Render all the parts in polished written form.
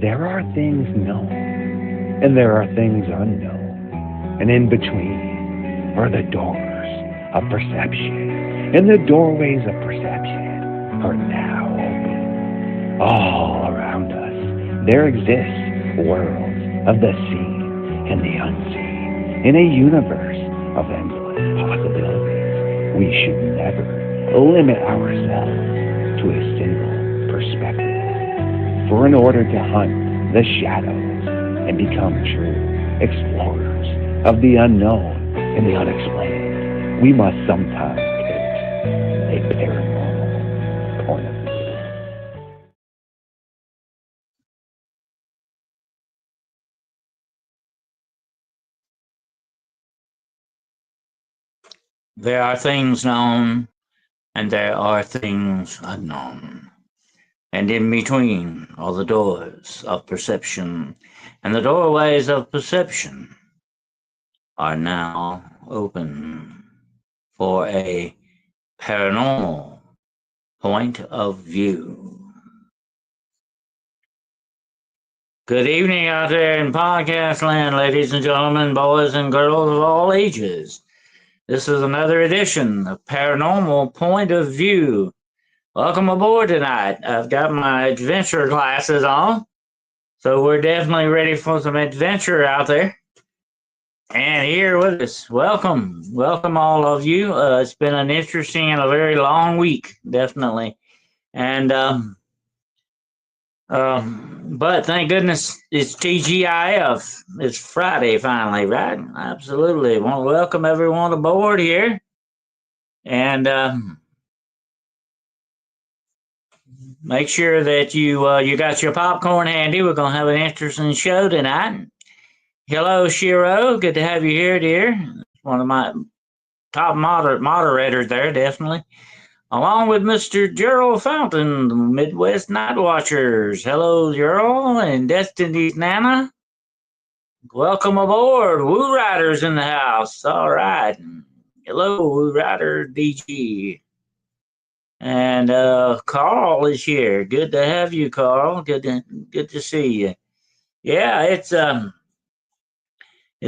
there are things known, and there are things unknown, and in between are the doors of perception, and the doorways of perception are now open. All around us, there exists worlds of the seen and the unseen, in a universe of endless possibilities. We should never limit ourselves to a single perspective. For in order to hunt the shadows and become true explorers of the unknown and the unexplained, we must sometimes take a paranormal point of view. There are things known and there are things unknown. And in between are the doors of perception, and the doorways of perception are now open for a paranormal point of view. Good evening out there in podcast land, ladies and gentlemen, boys and girls of all ages. This is another edition of Paranormal Point of View. Welcome aboard tonight. I've got my adventure glasses on, so we're definitely ready for some adventure out there. And here with us, welcome all of you. It's been an interesting and a very long week, definitely. And but thank goodness it's TGIF. It's Friday finally, right? Absolutely. I want to welcome everyone aboard here. And make sure that you got your popcorn handy. We're gonna have an interesting show tonight. Hello, Shiro. Good to have you here, dear. One of my top moderators there, definitely. Along with Mr. Gerald Fountain, the Midwest Night Watchers. Hello, Gerald and Destiny's Nana. Welcome aboard. Woo Riders in the house. All right. Hello, Woo Rider DG. And Carl is here. Good to have you, Carl. Good to see you. Yeah, it's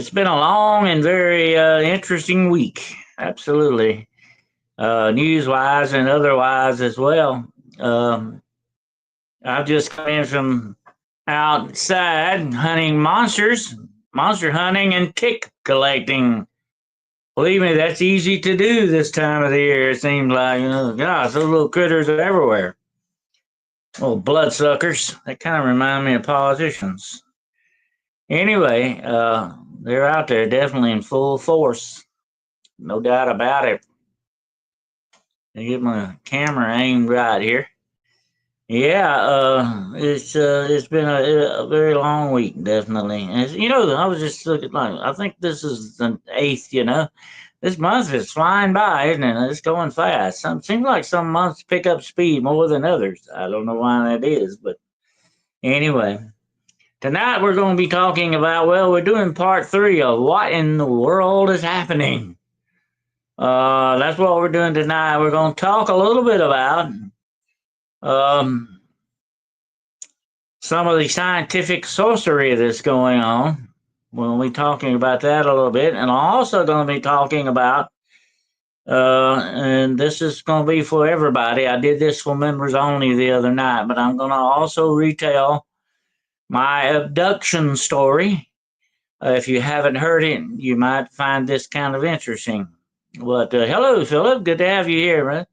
been a long and very interesting week. Absolutely, news-wise and otherwise as well. I've just come in from outside hunting monster hunting and tick collecting. Believe me, that's easy to do this time of the year. It seems like, gosh, those little critters are everywhere. Little bloodsuckers. They kind of remind me of politicians. Anyway, they're out there definitely in full force. No doubt about it. I get my camera aimed right here. Yeah, it's been a very long week, definitely. And I was just looking like I think this is the 8th. This month is flying by, isn't it? It's going fast. Seems like some months pick up speed more than others. I don't know why that is, but anyway. Tonight we're going to be talking about, we're doing part 3 of what in the world is happening. That's what we're doing tonight. We're going to talk a little bit about some of the scientific sorcery that's going on. We'll be talking about that a little bit. And I'm also going to be talking about, and this is going to be for everybody. I did this for members only the other night, but I'm going to also retell my abduction story. If you haven't heard it, you might find this kind of interesting. But hello, Philip. Good to have you here, man.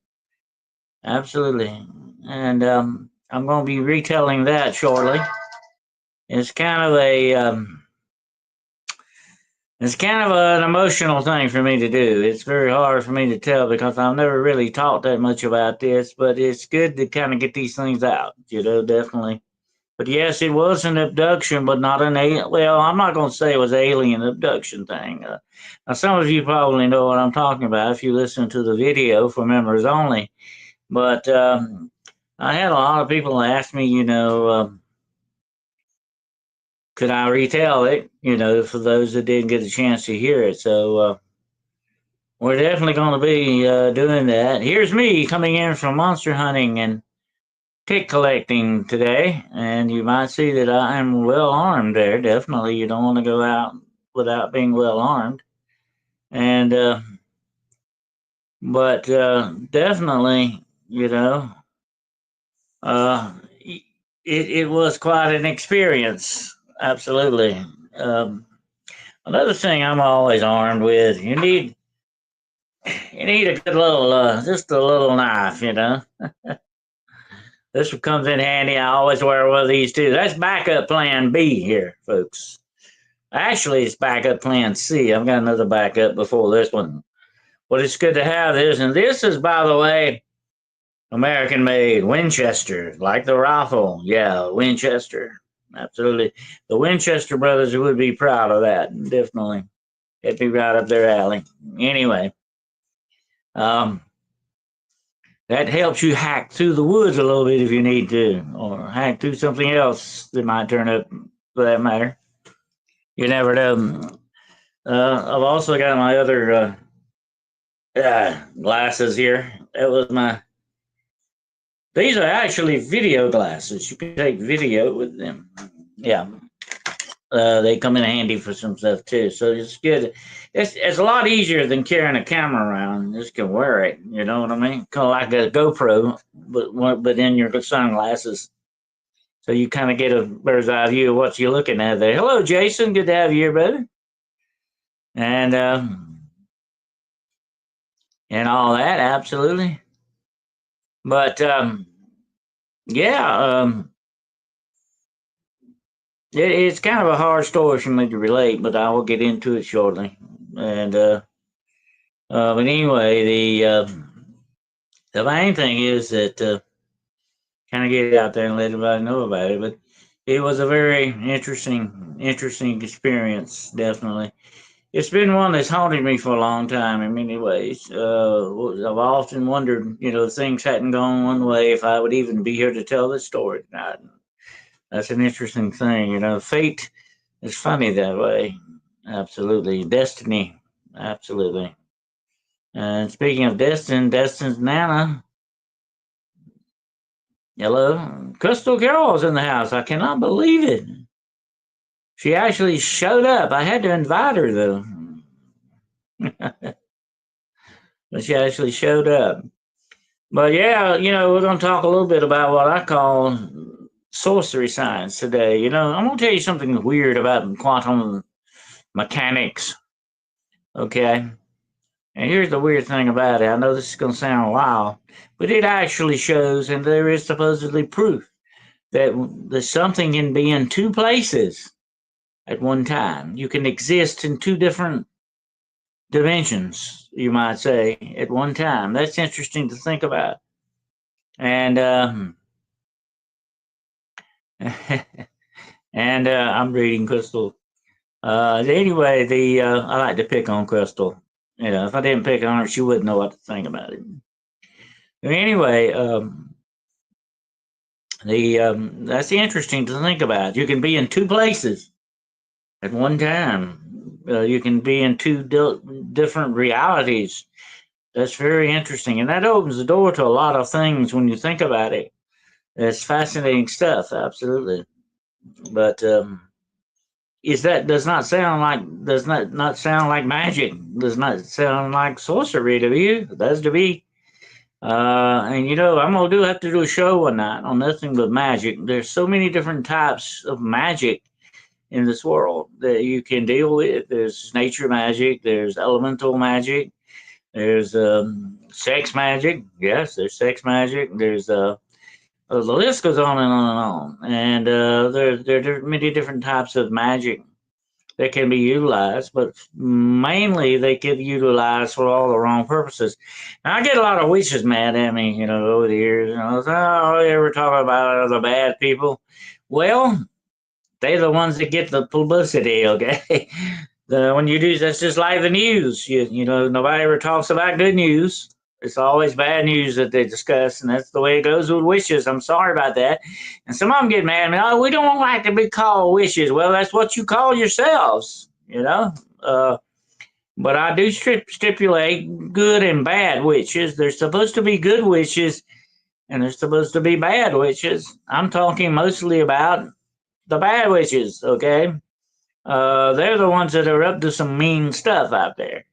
Absolutely. And I'm going to be retelling that shortly. It's kind of an emotional thing for me to do. It's very hard for me to tell because I've never really talked that much about this, but it's good to kind of get these things out, definitely. But yes, it was an abduction, but not an alien. Well, I'm not going to say it was an alien abduction thing. Now, some of you probably know what I'm talking about if you listen to the video for members only. But I had a lot of people ask me, could I retell it, for those that didn't get a chance to hear it. So we're definitely going to be doing that. Here's me coming in from monster hunting and pick collecting today, and you might see that I am well armed there. Definitely, you don't want to go out without being well armed. And but definitely, uh, it was quite an experience. Absolutely. Um, Another thing I'm always armed with, you need a good little just a little knife. This comes in handy. I always wear one of these too. That's backup plan B here, folks. Actually, it's backup plan C. I've got another backup before this one. But it's good to have this. And this is, by the way, American made Winchester, like the rifle. Yeah, Winchester. Absolutely. The Winchester brothers would be proud of that. Definitely. It'd be right up their alley. Anyway, um, that helps you hack through the woods a little bit if you need to, or hack through something else that might turn up for that matter. You never know. I've also got my other glasses here. That was my. These are actually video glasses. You can take video with them. Yeah. They come in handy for some stuff too. So it's good. It's a lot easier than carrying a camera around. You just can wear it. You know what I mean? Kind of like a GoPro, but in your sunglasses. So you kind of get a bird's eye view of what you're looking at there. Hello, Jason. Good to have you here, brother. And all that, absolutely. But yeah, it's kind of a hard story for me to relate, but I will get into it shortly. And but anyway, the main thing is that kind of get it out there and let everybody know about it. But it was a very interesting experience, definitely. It's been one that's haunted me for a long time in many ways. I've often wondered, if things hadn't gone one way, if I would even be here to tell this story tonight. That's an interesting thing. Fate is funny that way. Absolutely. Destiny. Absolutely. And speaking of Destin's Nana. Hello. Crystal Carroll's in the house. I cannot believe it. She actually showed up. I had to invite her, though. But she actually showed up. But yeah, we're going to talk a little bit about what I call sorcery science today. I'm going to tell you something weird about quantum mechanics. Okay. And here's the weird thing about it. I know this is going to sound wild, but it actually shows, and there is supposedly proof that something can be in two places at one time. You can exist in two different dimensions, you might say, at one time. That's interesting to think about. And and I'm reading Crystal. Anyway, I like to pick on Crystal. If I didn't pick on her, she wouldn't know what to think about it. Anyway, that's interesting to think about. You can be in two places at one time. You can be in two different realities. That's very interesting, and that opens the door to a lot of things when you think about it. It's fascinating stuff, absolutely. But does not sound like magic? Does not sound like sorcery to you? It does to me. And I'm gonna have to do a show one night on nothing but magic. There's so many different types of magic in this world that you can deal with. There's nature magic, there's elemental magic, there's sex magic. Yes, there's sex magic. There's the list goes on and on and on. And there are many different types of magic that can be utilized, but mainly they get utilized for all the wrong purposes. Now, I get a lot of witches mad at me, over the years. Oh, you ever talk about the bad people? Well, they're the ones that get the publicity, okay? When you do, that's just like the news. Nobody ever talks about good news. It's always bad news that they discuss, and that's the way it goes with witches. I'm sorry about that. And some of them get mad at me. Oh, we don't like to be called witches. Well, that's what you call yourselves, but I do stipulate good and bad witches. There's supposed to be good witches and they're supposed to be bad witches. I'm talking mostly about the bad witches, okay? They're the ones that are up to some mean stuff out there.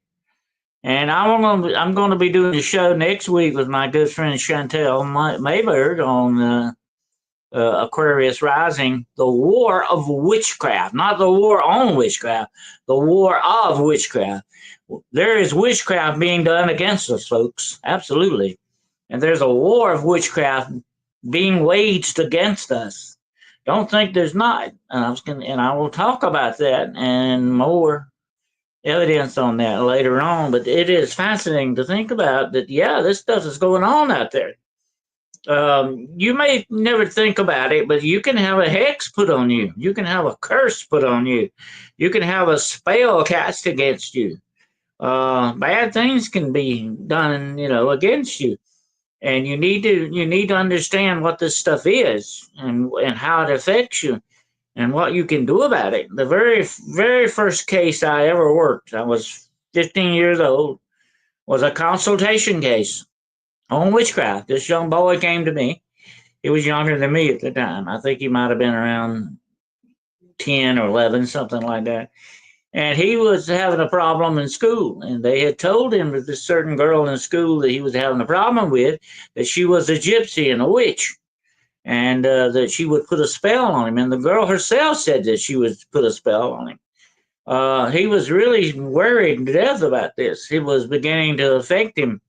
And I'm going to be doing a show next week with my good friend Chantel Mayberg on Aquarius Rising, the war of witchcraft, not the war on witchcraft, the war of witchcraft. There is witchcraft being done against us, folks. Absolutely. And there's a war of witchcraft being waged against us. Don't think there's not. And I will talk about that and more evidence on that later on. But it is fascinating to think about that. Yeah, this stuff is going on out there. You may never think about it, but you can have a hex put on you. You can have a curse put on you. You can have a spell cast against you. Bad things can be done, against you. And you need to understand what this stuff is and how it affects you and what you can do about it. The very, very first case I ever worked, I was 15 years old, was a consultation case on witchcraft. This young boy came to me. He was younger than me at the time. I think he might have been around 10 or 11, something like that. And he was having a problem in school. And they had told him that this certain girl in school that he was having a problem with, that she was a gypsy and a witch. And that she would put a spell on him. And the girl herself said that she would put a spell on him. He was really worried to death about this. It was beginning to affect him.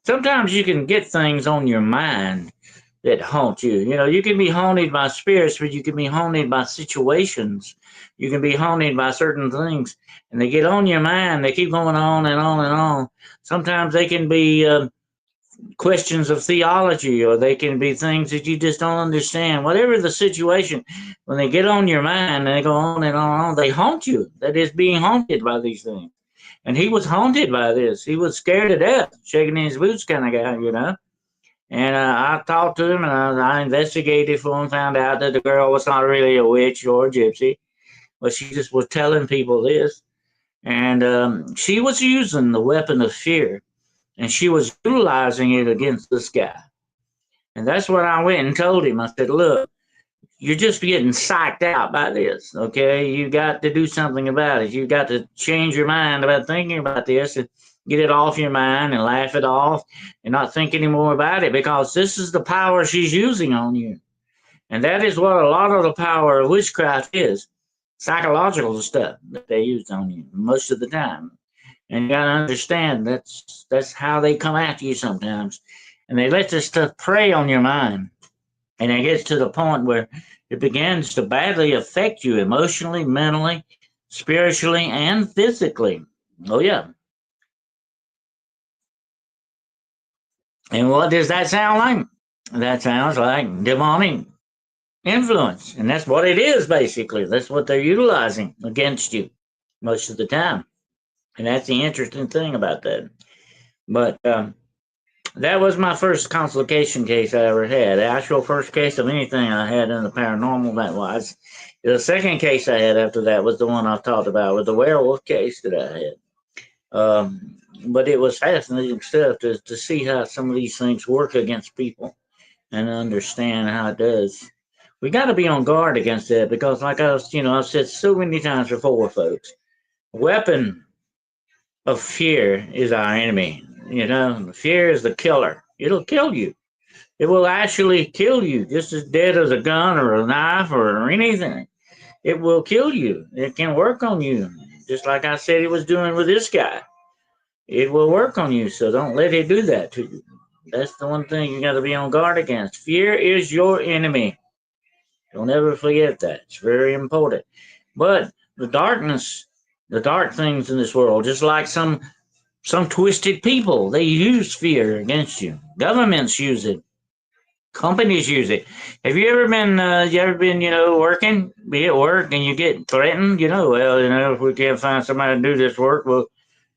Sometimes you can get things on your mind that haunt you. You can be haunted by spirits, but you can be haunted by situations. You can be haunted by certain things, and they get on your mind. They keep going on and on and on. Sometimes they can be questions of theology, or they can be things that you just don't understand. Whatever the situation, when they get on your mind and they go on and on and on, they haunt you. That is being haunted by these things. And he was haunted by this. He was scared to death, shaking in his boots kind of guy. And I talked to him, and I investigated for him, found out that the girl was not really a witch or a gypsy, but she just was telling people this. And she was using the weapon of fear, and she was utilizing it against this guy. And that's what I went and told him. I said, look, you're just getting psyched out by this, okay? You got to do something about it. You got to change your mind about thinking about this and get it off your mind and laugh it off and not think anymore about it, because this is the power she's using on you. And that is what a lot of the power of witchcraft is, psychological stuff that they use on you most of the time. And you got to understand that's how they come after you sometimes. And they let this stuff prey on your mind. And it gets to the point where it begins to badly affect you emotionally, mentally, spiritually, and physically. Oh, yeah. And what does that sound like? That sounds like demonic influence. And that's what it is, basically. That's what they're utilizing against you most of the time. And that's the interesting thing about that. But that was my first consultation case I ever had. The actual first case of anything I had in the paranormal, that was. The second case I had after that was the one I talked about, with the werewolf case that I had. But it was fascinating stuff to see how some of these things work against people and understand how it does. We got to be on guard against that, because like I've said so many times before, folks, weapon of fear is our enemy. Fear is the killer. It'll kill you. It will actually kill you, just as dead as a gun or a knife or anything. It will kill you. It can work on you, just like I said it was doing with this guy. It will work on you, so don't let it do that to you. That's the one thing you got to be on guard against. Fear is your enemy. Don't ever forget that. It's very important. But the darkness, the dark things in this world, just like some twisted people, they use fear against you. Governments use it. Companies use it. Have you ever been, working, be at work, and you get threatened? If we can't find somebody to do this work, well,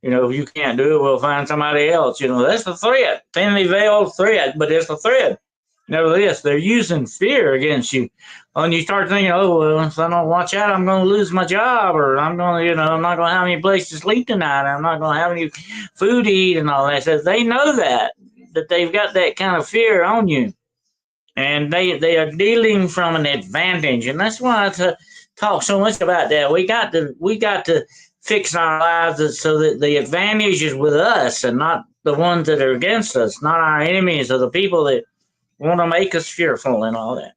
if you can't do it, we'll find somebody else. That's the threat. Thinly veiled threat, but it's a threat. Nevertheless, they're using fear against you. And you start thinking, oh, well, if I don't watch out, I'm going to lose my job, or I'm going to, I'm not going to have any place to sleep tonight. I'm not going to have any food to eat and all that. So they know that. that they've got that kind of fear on you, and they are dealing from an advantage, and that's why I talk so much about that. We got to fix our lives so that the advantage is with us and not the ones that are against us, not our enemies or the people that want to make us fearful and all that.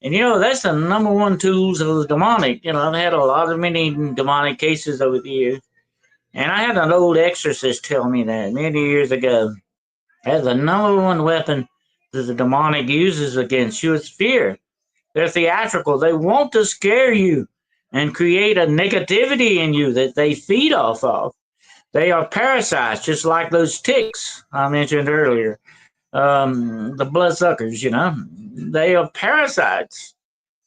And that's the number one tools of the demonic. I've had a lot of many demonic cases over the years, and I had an old exorcist tell me that many years ago. That's the number one weapon that the demonic uses against you is fear. They're theatrical. They want to scare you and create a negativity in you that they feed off of. They are parasites, just like those ticks I mentioned earlier. The bloodsuckers, they are parasites.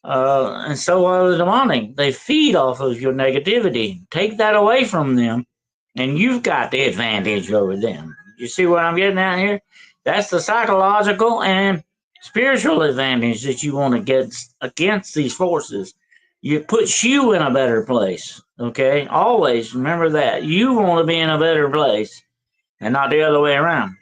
And so are the demonic. They feed off of your negativity. Take that away from them, and you've got the advantage over them. You see what I'm getting at here? That's the psychological and spiritual advantage that you want to get against these forces. It puts you in a better place. Okay? Always remember that. You want to be in a better place and not the other way around.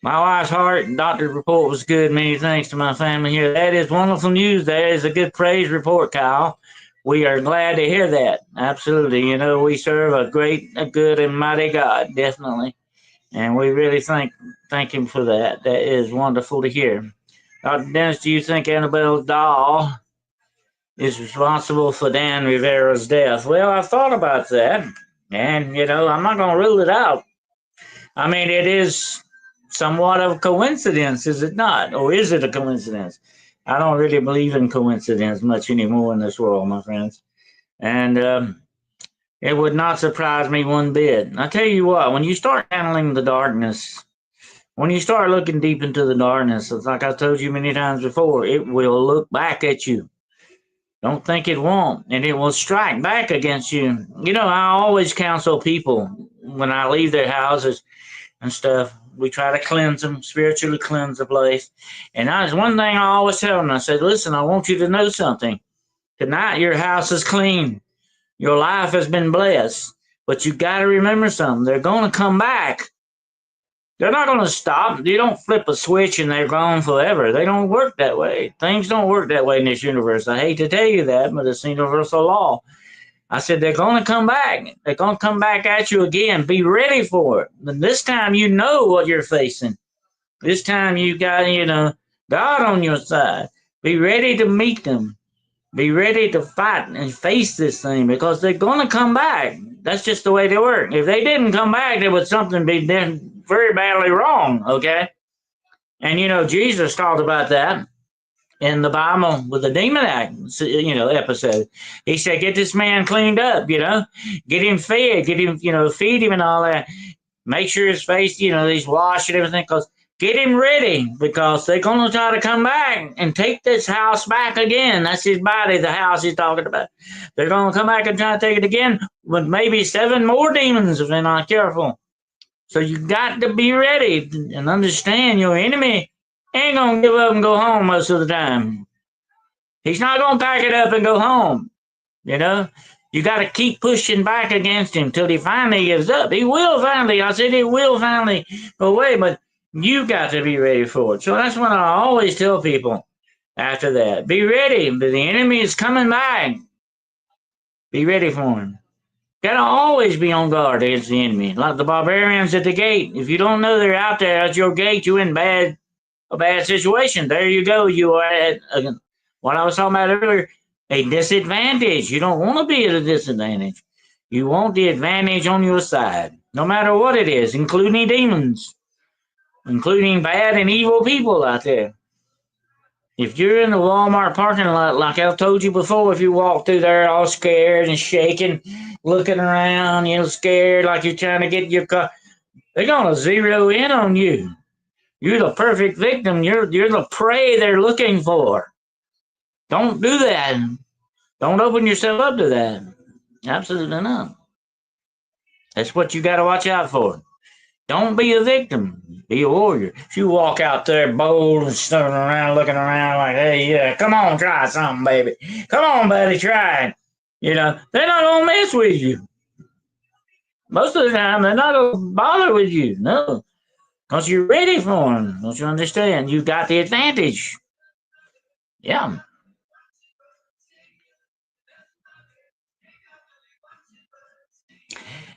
My wife's heart and doctor's report was good. Many thanks to my family here. That is wonderful news. That is a good praise report, Kyle. We are glad to hear that. Absolutely. We serve a good, and mighty God, definitely. And we really thank him for that. That is wonderful to hear. Dr. Dennis, do you think Annabelle Dahl is responsible for Dan Rivera's death? Well, I've thought about that. And, I'm not going to rule it out. I mean, it is somewhat of a coincidence, is it not? Or is it a coincidence? I don't really believe in coincidence much anymore in this world, my friends. And it would not surprise me one bit. I tell you what, when you start handling the darkness, when you start looking deep into the darkness, it's like I've told you many times before, it will look back at you. Don't think it won't, and it will strike back against you. I always counsel people when I leave their houses and stuff. We try to cleanse them, spiritually cleanse the place. And that's one thing I always tell them. I said, listen, I want you to know something. Tonight, your house is clean. Your life has been blessed. But you got to remember something. They're going to come back. They're not going to stop. You don't flip a switch and they're gone forever. They don't work that way. Things don't work that way in this universe. I hate to tell you that, but it's universal law. I said, they're going to come back. They're going to come back at you again. Be ready for it. And this time you know what you're facing. This time you got, God on your side. Be ready to meet them. Be ready to fight and face this thing because they're going to come back. That's just the way they work. If they didn't come back, there would something be done very badly wrong, okay? And, Jesus talked about that in the Bible with the demon episode. He said, get this man cleaned up, get him fed, feed him and all that. Make sure his face, he's washed and everything, because get him ready, because they're going to try to come back and take this house back again. That's his body, the house he's talking about. They're going to come back and try to take it again with maybe 7 more demons if they're not careful. So you got to be ready and understand your enemy ain't going to give up and go home most of the time. He's not going to pack it up and go home. You got to keep pushing back against him till he finally gives up. He will finally go away, but you got to be ready for it. So that's what I always tell people after that. Be ready. The enemy is coming back. Be ready for him. Got to always be on guard against the enemy. Like the barbarians at the gate. If you don't know they're out there at your gate, you're in a bad situation. There you go. You are at what I was talking about earlier, a disadvantage. You don't want to be at a disadvantage. You want the advantage on your side, no matter what it is, including demons, including bad and evil people out there. If you're in the Walmart parking lot, like I've told you before, if you walk through there all scared and shaking, looking around, scared like you're trying to get your car, they're going to zero in on you. You're the perfect victim. You're the prey they're looking for. Don't do that. Don't open yourself up to that. Absolutely not. That's what you got to watch out for. Don't be a victim. Be a warrior. If you walk out there bold and stirring around, looking around like, hey, yeah, come on, try something, baby. Come on, buddy, try it. They're not going to mess with you. Most of the time, they're not going to bother with you. No. Because you're ready for them. Don't you understand? You got the advantage. Yeah.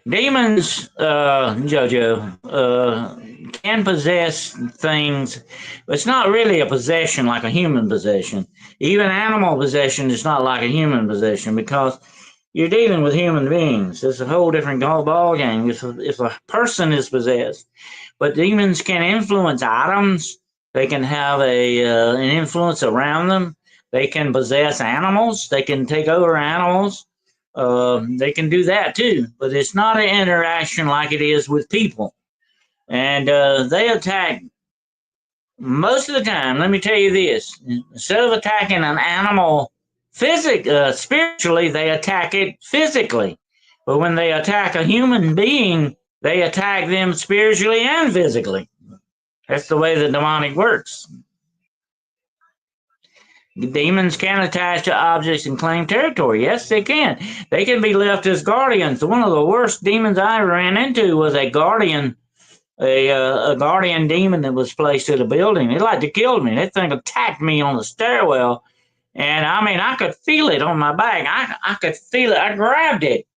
Demons, Jojo, can possess things. It's not really a possession like a human possession. Even animal possession is not like a human possession because you're dealing with human beings. It's a whole different ball game if a person is possessed. But demons can influence items. They can have an influence around them. They can possess animals. They can take over animals. They can do that too, but it's not an interaction like it is with people. And they attack most of the time. Let me tell you this: instead of attacking an animal spiritually, they attack it physically. But when they attack a human being, they attack them spiritually and physically. That's the way the demonic works. Demons can attach to objects and claim territory. Yes, they can. They can be left as guardians. One of the worst demons I ran into was a guardian, a guardian demon that was placed at a building. It like to kill me. That thing attacked me on the stairwell, and I mean, I could feel it on my back. I could feel it. I grabbed it.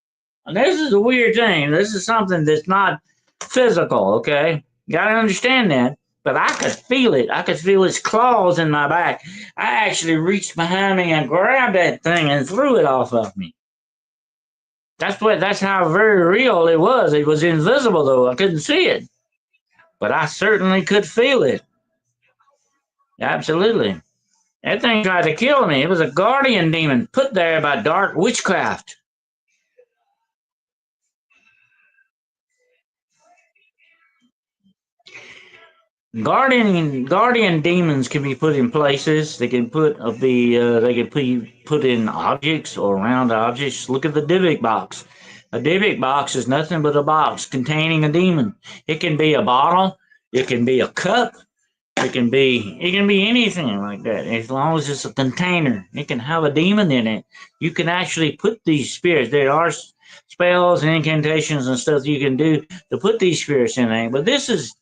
And this is a weird thing. This is something that's not physical. Okay, you gotta understand that. But I could feel it. I could feel its claws in my back. I actually reached behind me and grabbed that thing and threw it off of me. That's how very real it was. It was invisible though. I couldn't see it. But I certainly could feel it. Absolutely. That thing tried to kill me. It was a guardian demon put there by dark witchcraft. Guardian demons can be put in places. They can be put in objects or around objects. Look at the Dybbuk box. A Dybbuk box is nothing but a box containing a demon. It can be a bottle. It can be a cup. It can be anything like that. As long as it's a container, it can have a demon in it. You can actually put these spirits. There are spells and incantations and stuff you can do to put these spirits in there. But this is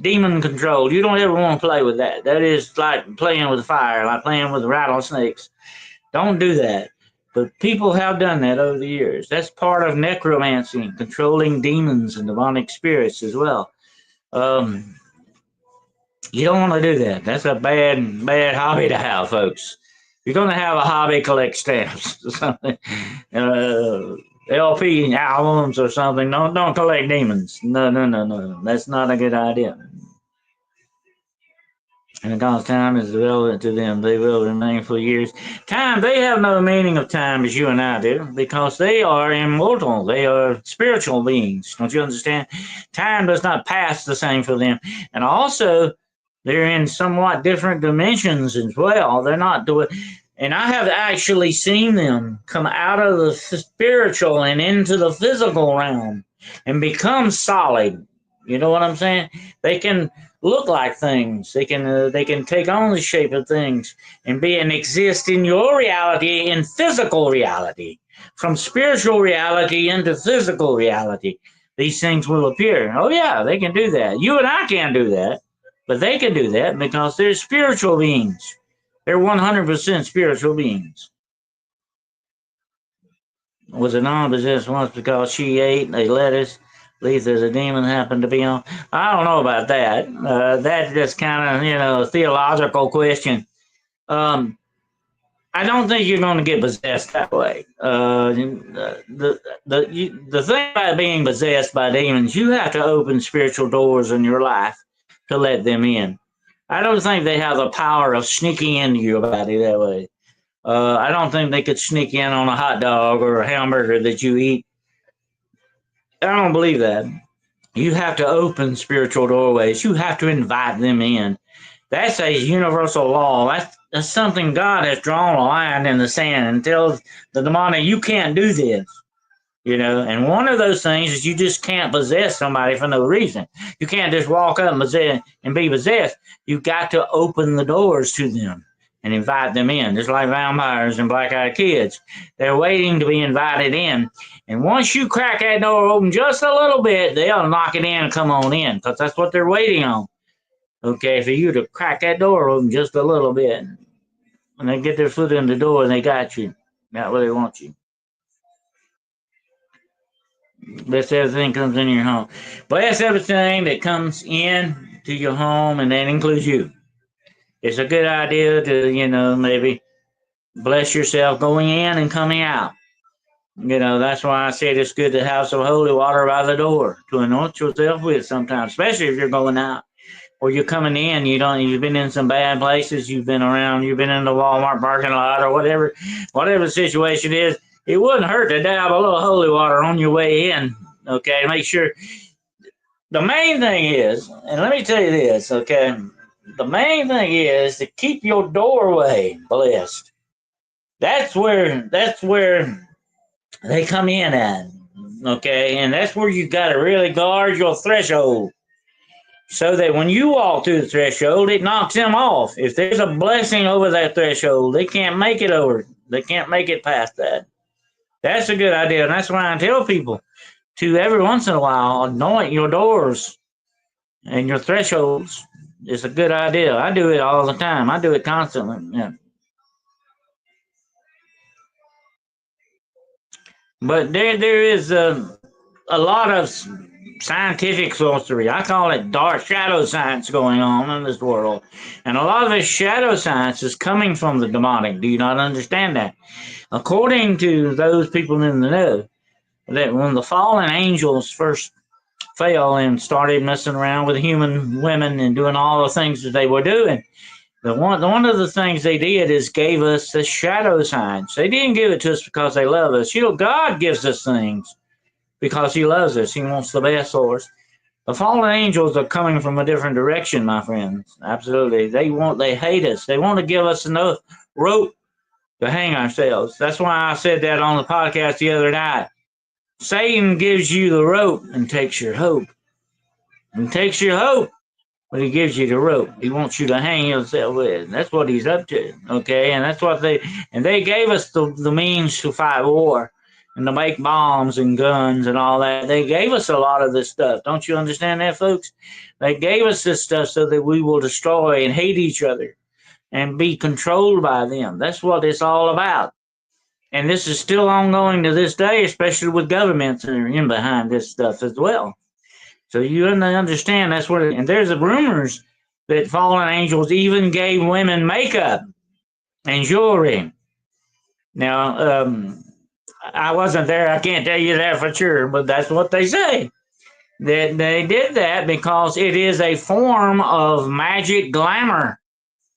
demon controlled. You don't ever want to play with that. That is like playing with fire, like playing with rattlesnakes. Don't do that. But people have done that over the years. That's part of necromancy, controlling demons and demonic spirits as well. You don't want to do that. That's a bad hobby to have, folks. If you're going to have a hobby, collect stamps or something. LP albums or something. Don't collect demons. No. That's not a good idea. And because time is relevant to them, they will remain for years. Time, they have no meaning of time as you and I do, because they are immortal. They are spiritual beings. Don't you understand? Time does not pass the same for them. And also, they're in somewhat different dimensions as well. They're not doing. And I have actually seen them come out of the spiritual and into the physical realm and become solid. You know what I'm saying? They can look like things. They can take on the shape of things and be and exist in your reality, in physical reality, from spiritual reality into physical reality. These things will appear. Oh yeah, they can do that. You and I can't do that, but they can do that because they're spiritual beings. They're 100% spiritual beings. Was a non-possessed once because she ate a lettuce leaf that a demon happened to be on? I don't know about that. That's just kind of, a theological question. I don't think you're going to get possessed that way. The thing about being possessed by demons, you have to open spiritual doors in your life to let them in. I don't think they have the power of sneaking into your body that way. I don't think they could sneak in on a hot dog or a hamburger that you eat. I don't believe that. You have to open spiritual doorways. You have to invite them in. That's a universal law. That's something God has drawn a line in the sand and tells the demonic, you can't do this. And one of those things is you just can't possess somebody for no reason. You can't just walk up and be possessed. You've got to open the doors to them. and invite them in, just like vampires and black-eyed kids. They're waiting to be invited in. And once you crack that door open just a little bit, they'll knock it in and come on in, because that's what they're waiting on. Okay, for you to crack that door open just a little bit. When they get their foot in the door, they got you. Not where they want you. Bless everything comes in your home. Bless everything that comes in to your home, and that includes you. It's a good idea to, maybe bless yourself going in and coming out. That's why I said it's good to have some holy water by the door to anoint yourself with sometimes, especially if you're going out or you're coming in. You've been in some bad places, you've been in the Walmart parking lot or whatever the situation is. It wouldn't hurt to dab a little holy water on your way in. Okay, make sure. The main thing is, and let me tell you this, okay, the main thing is to keep your doorway blessed. That's where they come in at, okay, and that's where you got to really guard your threshold, so that when you walk through the threshold, it knocks them off. If there's a blessing over that threshold, they can't make it over. They can't make it past that. That's a good idea, and that's why I tell people to every once in a while anoint your doors and your thresholds. It's a good idea. I do it all the time. I do it constantly. Yeah. But there is a lot of scientific sorcery. I call it dark shadow science going on in this world. And a lot of this shadow science is coming from the demonic. Do you not understand that? According to those people in the know, that when the fallen angels first fell and started messing around with human women and doing all the things that they were doing, one of the things they did is gave us the shadow signs. They didn't give it to us because they love us. God gives us things because He loves us. He wants the best for us. The fallen angels are coming from a different direction, my friends. Absolutely. They hate us. They want to give us enough rope to hang ourselves. That's why I said that on the podcast the other night. Satan gives you the rope and takes your hope. And takes your hope. But he gives you the rope. He wants you to hang yourself with. That's what he's up to. Okay, and that's what they gave us the means to fight war and to make bombs and guns and all that. They gave us a lot of this stuff. Don't you understand that, folks? They gave us this stuff so that we will destroy and hate each other and be controlled by them. That's what it's all about. And this is still ongoing to this day, especially with governments that are in behind this stuff as well. So you understand that's what. And there's rumors that fallen angels even gave women makeup and jewelry. Now, I wasn't there. I can't tell you that for sure, but that's what they say. That they did that because it is a form of magic glamour.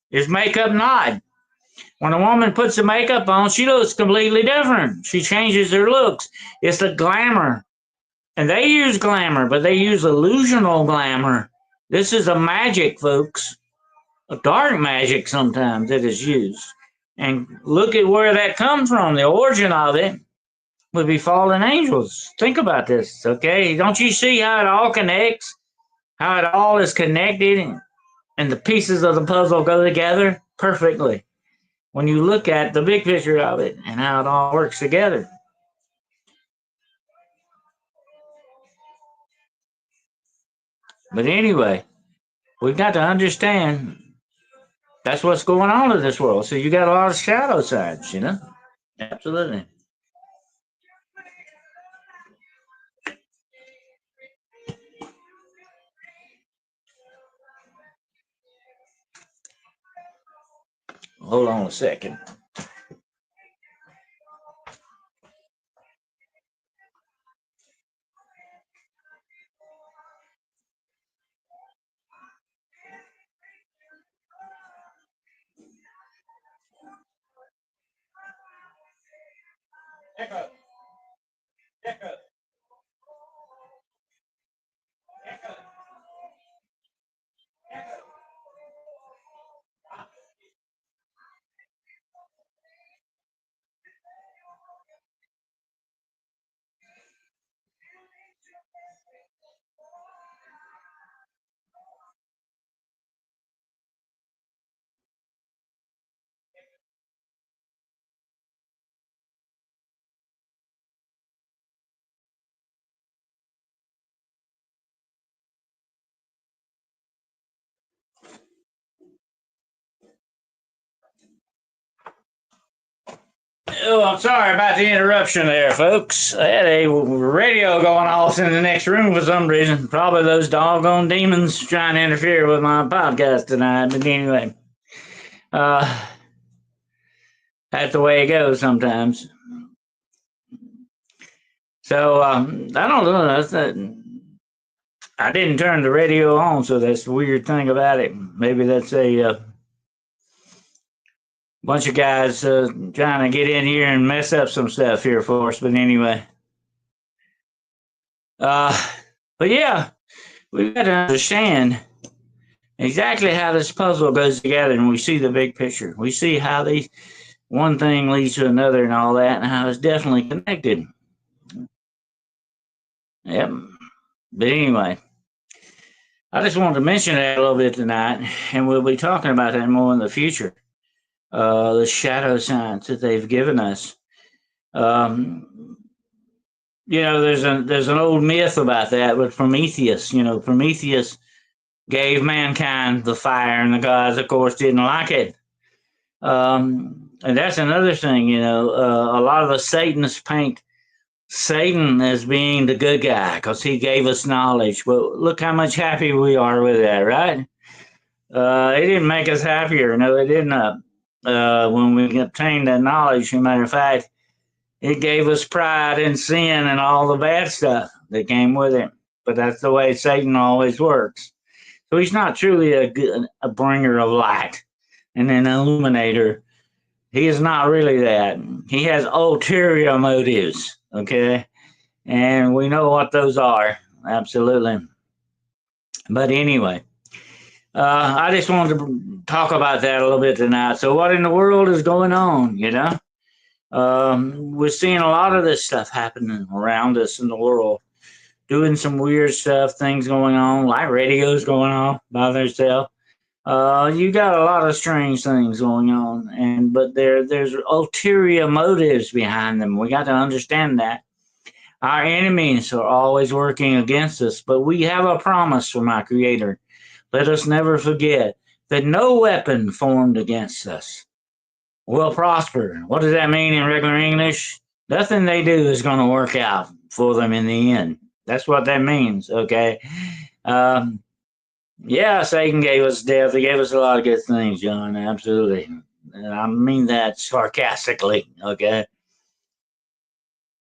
Is makeup not? When a woman puts the makeup on, she looks completely different. She changes her looks. It's the glamour. And they use glamour, but they use illusional glamour. This is a magic, folks. A dark magic sometimes that is used. And look at where that comes from. The origin of it would be fallen angels. Think about this, okay? Don't you see how it all connects? How it all is connected and the pieces of the puzzle go together perfectly when you look at the big picture of it and how it all works together. But anyway, we've got to understand that's what's going on in this world. So you got a lot of shadow sides, Absolutely. Hold on a second. Echo. Echo. Echo. Echo. Oh, I'm sorry about the interruption there, folks. I had a radio going off in the next room for some reason. Probably those doggone demons trying to interfere with my podcast tonight. But anyway, that's the way it goes sometimes. So I don't know. I didn't turn the radio on, so that's the weird thing about it. Maybe that's a bunch of guys trying to get in here and mess up some stuff here for us. But anyway, but yeah, we've got to understand exactly how this puzzle goes together, and we see the big picture. We see how these one thing leads to another and all that, and how it's definitely connected. Yep. But anyway, I just wanted to mention that a little bit tonight, and we'll be talking about that more in the future. The shadow signs that they've given us. There's an old myth about that with Prometheus. Prometheus gave mankind the fire, and the gods, of course, didn't like it. And that's another thing. A lot of the Satanists paint Satan as being the good guy because he gave us knowledge. But look how much happier we are with that, right? It didn't make us happier. No, it didn't. When we obtained that knowledge, as a matter of fact, it gave us pride and sin and all the bad stuff that came with it. But that's the way Satan always works. So he's not truly a bringer of light and an illuminator. He is not really that. He has ulterior motives, okay? And we know what those are, absolutely. But anyway, I just wanted to talk about that a little bit tonight. So what in the world is going on, We're seeing a lot of this stuff happening around us in the world. Doing some weird stuff, things going on, like radios going on by themselves. You got a lot of strange things going on, but there's ulterior motives behind them. We got to understand that. Our enemies are always working against us, but we have a promise from our Creator. Let us never forget that no weapon formed against us will prosper. What does that mean in regular English? Nothing they do is going to work out for them in the end. That's what that means, okay? Yeah, Satan gave us death. He gave us a lot of good things, John, absolutely. And I mean that sarcastically, okay?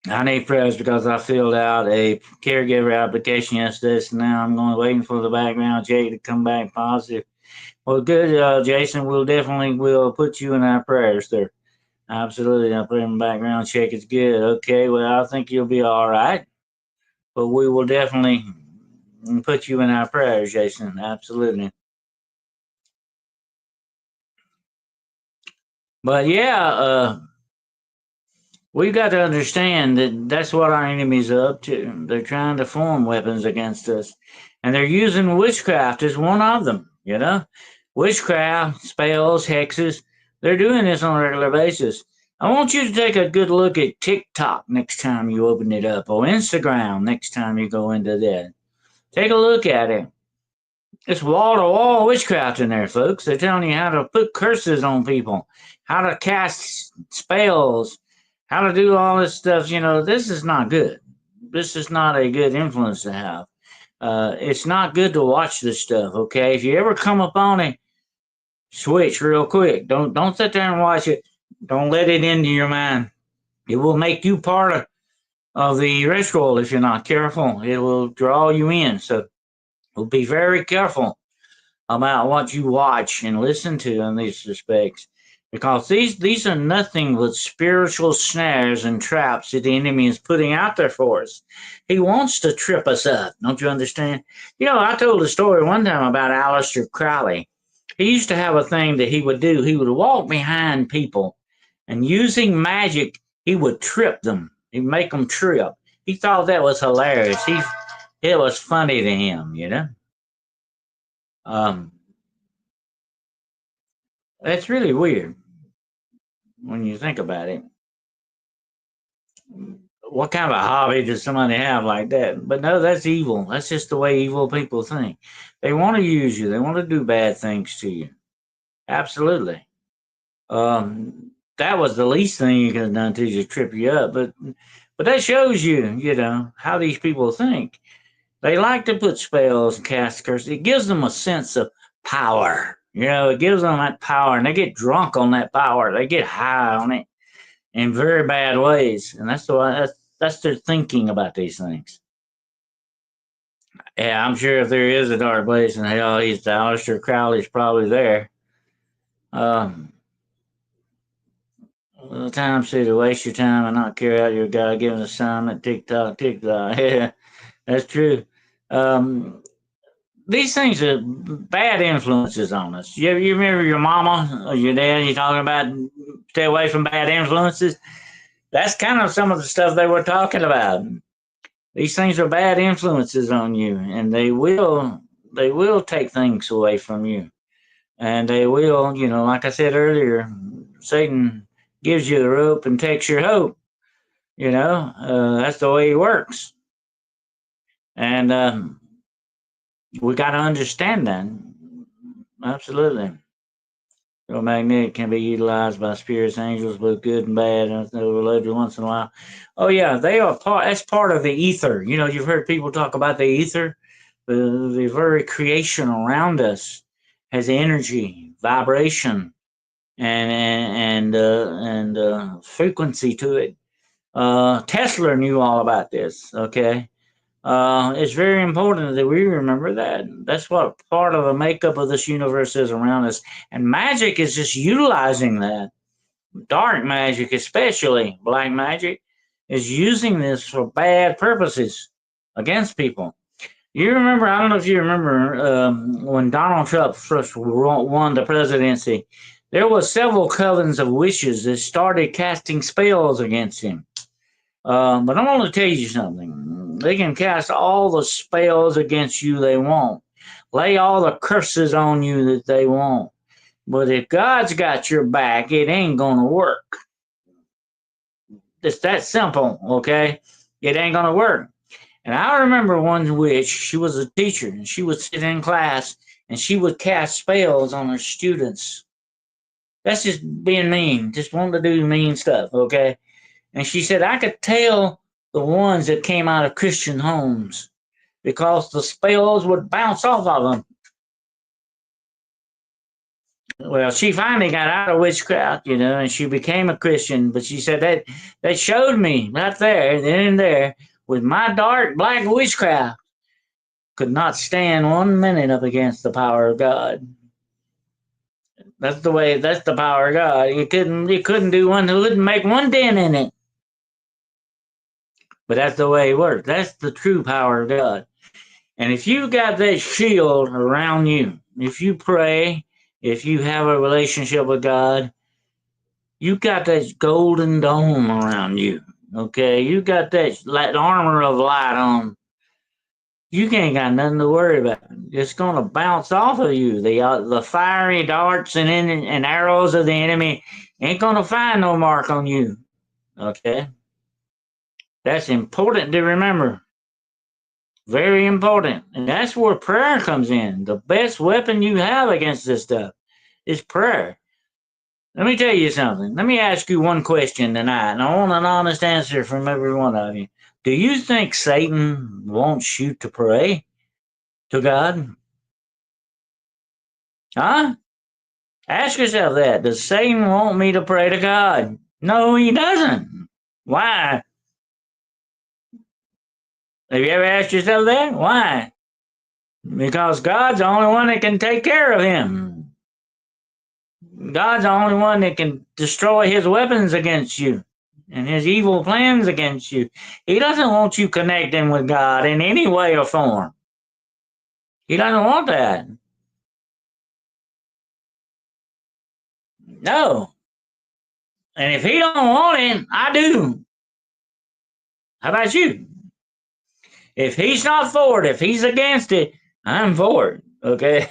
I need prayers because I filled out a caregiver application yesterday, so now I'm waiting for the background check to come back positive. Well, good, Jason. We'll put you in our prayers, sir. Absolutely. I'll put in the background check. It's good. Okay, well, I think you'll be all right. But we will definitely put you in our prayers, Jason. Absolutely. But yeah, we've got to understand that that's what our enemies are up to. They're trying to form weapons against us, and they're using witchcraft as one of them. Witchcraft, spells, hexes. They're doing this on a regular basis. I want you to take a good look at TikTok next time you open it up, or Instagram next time you go into that. Take a look at it. It's wall-to-wall witchcraft in there, folks. They're telling you how to put curses on people, how to cast spells, how to do all this stuff. This is not good. This is not a good influence to have. It's not good to watch this stuff, okay? If you ever come upon it, switch real quick. Don't sit there and watch it. Don't let it into your mind. It will make you part of the ritual if you're not careful. It will draw you in. So be very careful about what you watch and listen to in these respects, because these are nothing but spiritual snares and traps that the enemy is putting out there for us. He wants to trip us up. Don't you understand? I told a story one time about Aleister Crowley. He used to have a thing that he would do. He would walk behind people, and using magic, he would trip them. He'd make them trip. He thought that was hilarious. It was funny to him, That's really weird when you think about it. What kind of a hobby does somebody have like that? But no, that's evil. That's just the way evil people think. They want to use you. They want to do bad things to you. Absolutely. that was the least thing you could have done to just trip you up. But that shows you, how these people think. They like to put spells and cast curses. It gives them a sense of power. It gives them that power, and they get drunk on that power. They get high on it in very bad ways, and that's their thinking about these things. Yeah, I'm sure if there is a dark place in hell, Aleister Crowley's probably there. The time said to waste your time and not carry out your God-given assignment. Tick tock, tick tock. Yeah, that's true. These things are bad influences on us. You remember your mama or your dad? You talking about stay away from bad influences. That's kind of some of the stuff they were talking about. These things are bad influences on you, and they will take things away from you, and they will, like I said earlier, Satan gives you the rope and takes your hope. That's the way he works, and we got to understand that. Absolutely. Magnetic can be utilized by spirits, angels, both good and bad, and overloaded once in a while. Oh yeah, they are part. That's part of the ether. You've heard people talk about the ether. The very creation around us has energy, vibration, and frequency to it. Tesla knew all about this. Okay, it's very important that we remember that. That's what part of the makeup of this universe is around us. And magic is just utilizing that. Dark magic, especially black magic, is using this for bad purposes against people. You remember, I don't know if you remember, when Donald Trump first won the presidency, there was several covens of witches that started casting spells against him. But I'm going to tell you something. They can cast all the spells against you they want, lay all the curses on you that they want. But if God's got your back, it ain't going to work. It's that simple, okay? It ain't going to work. And I remember one witch, she was a teacher, and she would sit in class, and she would cast spells on her students. That's just being mean, just wanting to do mean stuff, okay? And she said, I could tell the ones that came out of Christian homes because the spells would bounce off of them. Well, she finally got out of witchcraft, and she became a Christian. But she said that showed me right there, then and there, with my dark black witchcraft, could not stand 1 minute up against the power of God. That's the power of God. You couldn't do one, who wouldn't make one dent in it. But that's the way it works. That's the true power of God. And if you got that shield around you, if you pray, if you have a relationship with God, you got that golden dome around you. Okay, you got that armor of light on. You ain't got nothing to worry about. It's gonna bounce off of you. The fiery darts and arrows of the enemy ain't gonna find no mark on you. Okay, that's important to remember. Very important. And that's where prayer comes in. The best weapon you have against this stuff is prayer. Let me tell you something. Let me ask you one question tonight, and I want an honest answer from every one of you. Do you think Satan wants you to pray to God? Huh? Ask yourself that. Does Satan want me to pray to God? No, he doesn't. Why? Have you ever asked yourself that? Why? Because God's the only one that can take care of him. God's the only one that can destroy his weapons against you and his evil plans against you. He doesn't want you connecting with God in any way or form. He doesn't want that. No. And if he don't want it, I do. How about you? If he's not for it, if he's against it, I'm for it. Okay?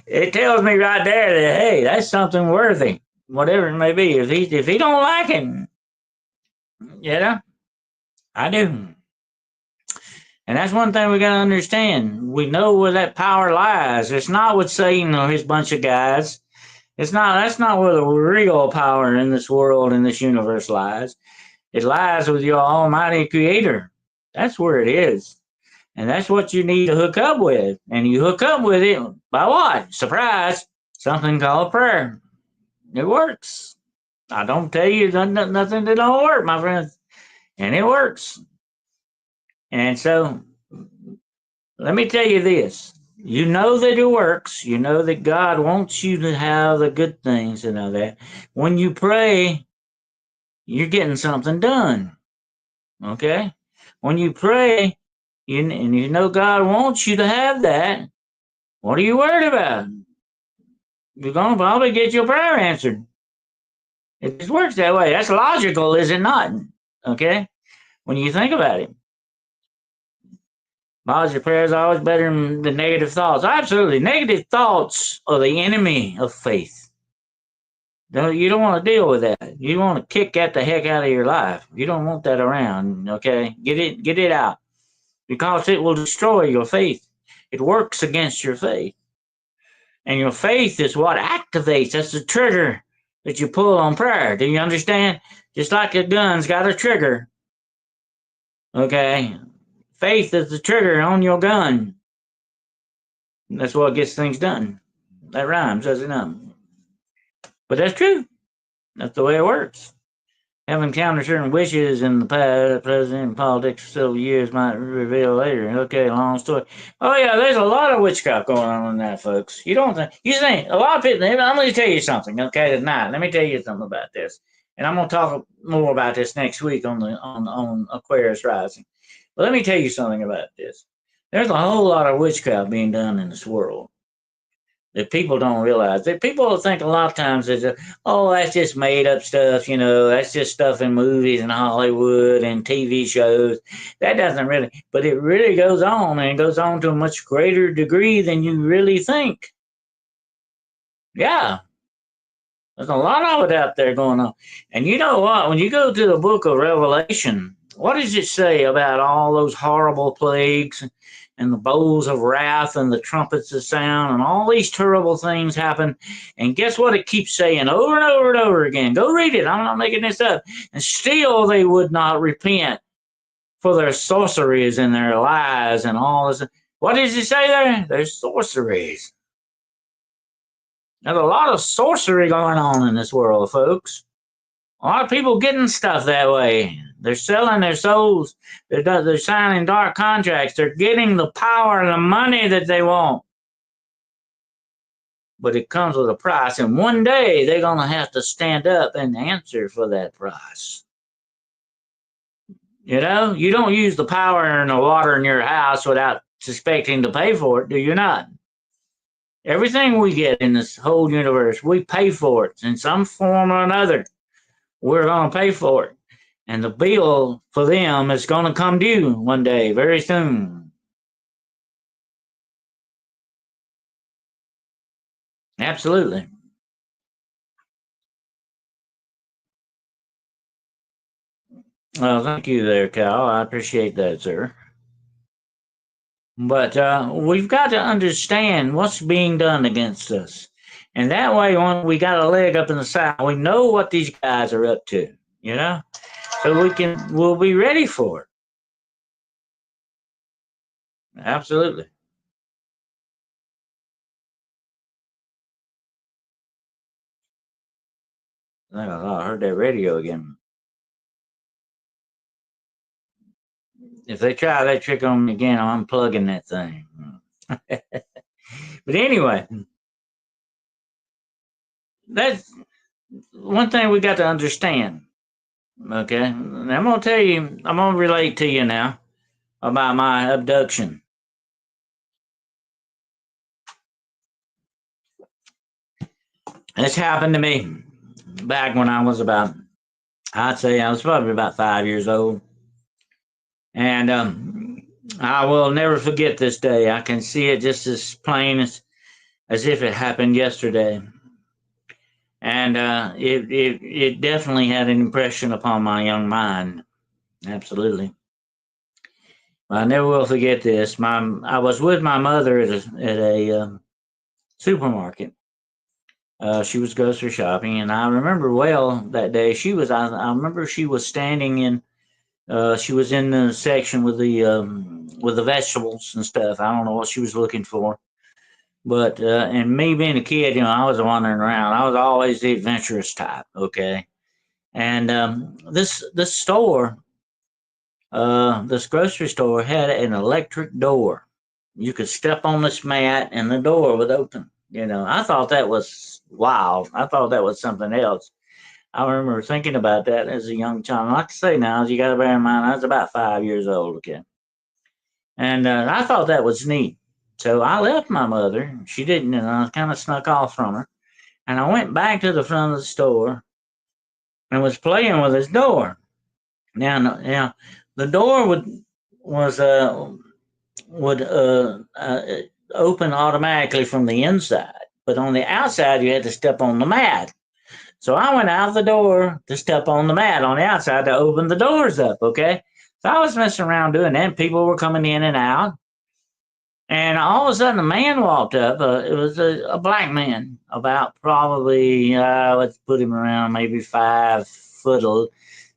It tells me right there that, hey, that's something worthy, whatever it may be. If he don't like it, I do. And that's one thing we got to understand. We know where that power lies. It's not with Satan or his bunch of guys. That's not where the real power in this world, in this universe lies. It lies with your almighty creator. That's where it is. And that's what you need to hook up with. And you hook up with it by what? Surprise! Something called prayer. It works. I don't tell you nothing that don't work, my friends. And it works. And so, let me tell you this. You know that it works. You know that God wants you to have the good things and all that. When you pray, you're getting something done. Okay? When you pray, and you know God wants you to have that, what are you worried about? You're going to probably get your prayer answered. It just works that way. That's logical, is it not? Okay? When you think about it. Positive prayer is always better than the negative thoughts. Absolutely. Negative thoughts are the enemy of faith. You don't want to deal with that. You want to kick that the heck out of your life. You don't want that around, okay? Get it out. Because it will destroy your faith. It works against your faith. And your faith is what activates. That's the trigger that you pull on prayer. Do you understand? Just like a gun's got a trigger. Okay? Faith is the trigger on your gun. That's what gets things done. That rhymes, does it not? But that's true. That's the way it works. Have encountered certain wishes in the past, president in politics for several years might reveal later. Okay, long story. Oh yeah, there's a lot of witchcraft going on in that, folks. You think a lot of people. I'm going to tell you something. Okay, tonight. Let me tell you something about this, and I'm going to talk more about this next week on Aquarius rising. But let me tell you something about this. There's a whole lot of witchcraft being done in this world that people don't realize. That people think a lot of times that, oh, that's just made up stuff, that's just stuff in movies and Hollywood and TV shows. That doesn't really, but it really goes on, and it goes on to a much greater degree than you really think. Yeah, there's a lot of it out there going on. And you know what? When you go to the book of Revelation, what does it say about all those horrible plagues and the bowls of wrath and the trumpets of sound and all these terrible things happen? And guess what it keeps saying over and over and over again? Go read it. I'm not making this up. And still they would not repent for their sorceries and their lies and all this. What does it say there? There's sorceries. There's a lot of sorcery going on in this world, folks. A lot of people getting stuff that way. They're selling their souls. They're signing dark contracts. They're getting the power and the money that they want. But it comes with a price. And one day they're going to have to stand up and answer for that price. You don't use the power and the water in your house without suspecting to pay for it, do you not? Everything we get in this whole universe, we pay for it in some form or another. We're going to pay for it. And the bill for them is going to come due one day, very soon. Absolutely. Well, thank you there, Cal. I appreciate that, sir. But we've got to understand what's being done against us. And that way, when we got a leg up in the side, we know what these guys are up to, So we'll be ready for it. Absolutely. I heard that radio again. If they try that trick on me again, I'm unplugging that thing. But anyway, that's one thing we got to understand. Okay, and I'm gonna relate to you now about my abduction. This happened to me back when I was I'd say I was probably about 5 years old. And I will never forget this day. I can see it just as plain as if it happened yesterday. And it definitely had an impression upon my young mind. Absolutely. I never will forget this. I was with my mother at a supermarket, She was grocery shopping, and I remember well that day. I remember she was standing in. She was in the section with the vegetables and stuff. I don't know what she was looking for, but and me being a kid, I was wandering around. I was always the adventurous type. Okay, and this store, this grocery store had an electric door. You could step on this mat and the door would open. I thought that was wild. I thought that was something else. I remember thinking about that as a young child. Like I say now, you got to bear in mind, I was about 5 years old, okay? And I thought that was neat. So I left my mother. She didn't, and I kind of snuck off from her. And I went back to the front of the store and was playing with this door. Now, the door was would open automatically from the inside, but on the outside you had to step on the mat. So I went out the door to step on the mat on the outside to open the doors up. Okay, so I was messing around doing that. People were coming in and out, and all of a sudden a man walked up. It was a black man, about probably let's put him around maybe 5'10",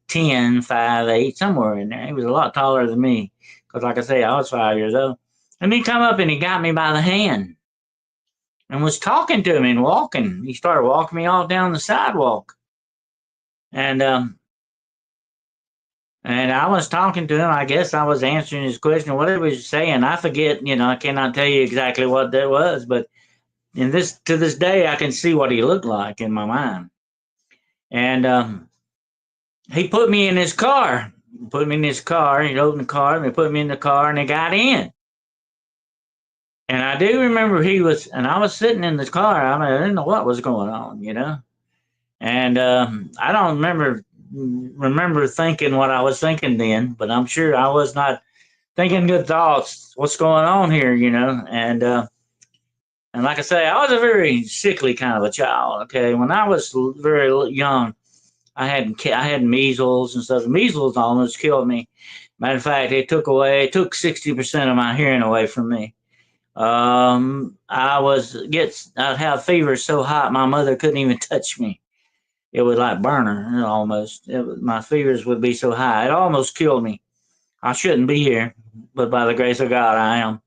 5'8", somewhere in there. He was a lot taller than me. Because like I say, I was 5 years old. And he come up and he got me by the hand and was talking to me and walking. He started walking me all down the sidewalk. And I was talking to him. I guess I was answering his question, whatever he was saying. I forget, I cannot tell you exactly what that was, but to this day, I can see what he looked like in my mind. And he put me in his car. He opened the car, and he put me in the car, and he got in. And I do remember I was sitting in the car. I didn't know what was going on. And I don't remember thinking what I was thinking then, but I'm sure I was not thinking good thoughts. What's going on here, And like I say, I was a very sickly kind of a child. Okay, when I was very young, I had measles and stuff. Measles almost killed me. Matter of fact, it took 60% of my hearing away from me. I'd have fever so hot my mother couldn't even touch me. It would like burn her almost. My fevers would be so high. It almost killed me. I shouldn't be here, but by the grace of God, I am.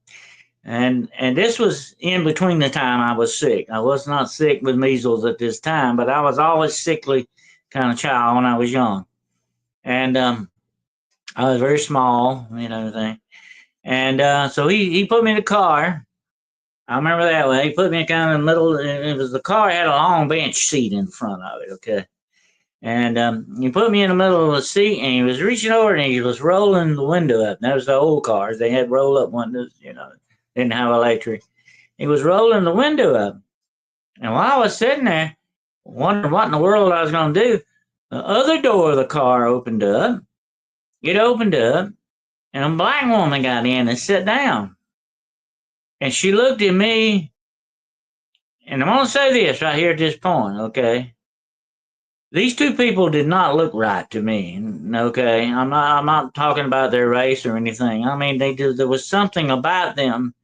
And this was in between the time I was sick. I was not sick with measles at this time, but I was always sickly kind of child when I was young. And I was very small and everything. And so he put me in the car. I remember that way. He put me kind of in the middle. The car had a long bench seat in front of it, okay? And he put me in the middle of the seat, and he was reaching over and he was rolling the window up. That was the old cars. They had roll-up windows, didn't have electric. He was rolling the window up. And while I was sitting there, wondering what in the world I was going to do, the other door of the car opened up. It opened up, and a black woman got in and sat down. And she looked at me, and I'm going to say this right here at this point, okay? These two people did not look right to me, okay? I'm not talking about their race or anything. I mean, there was something about them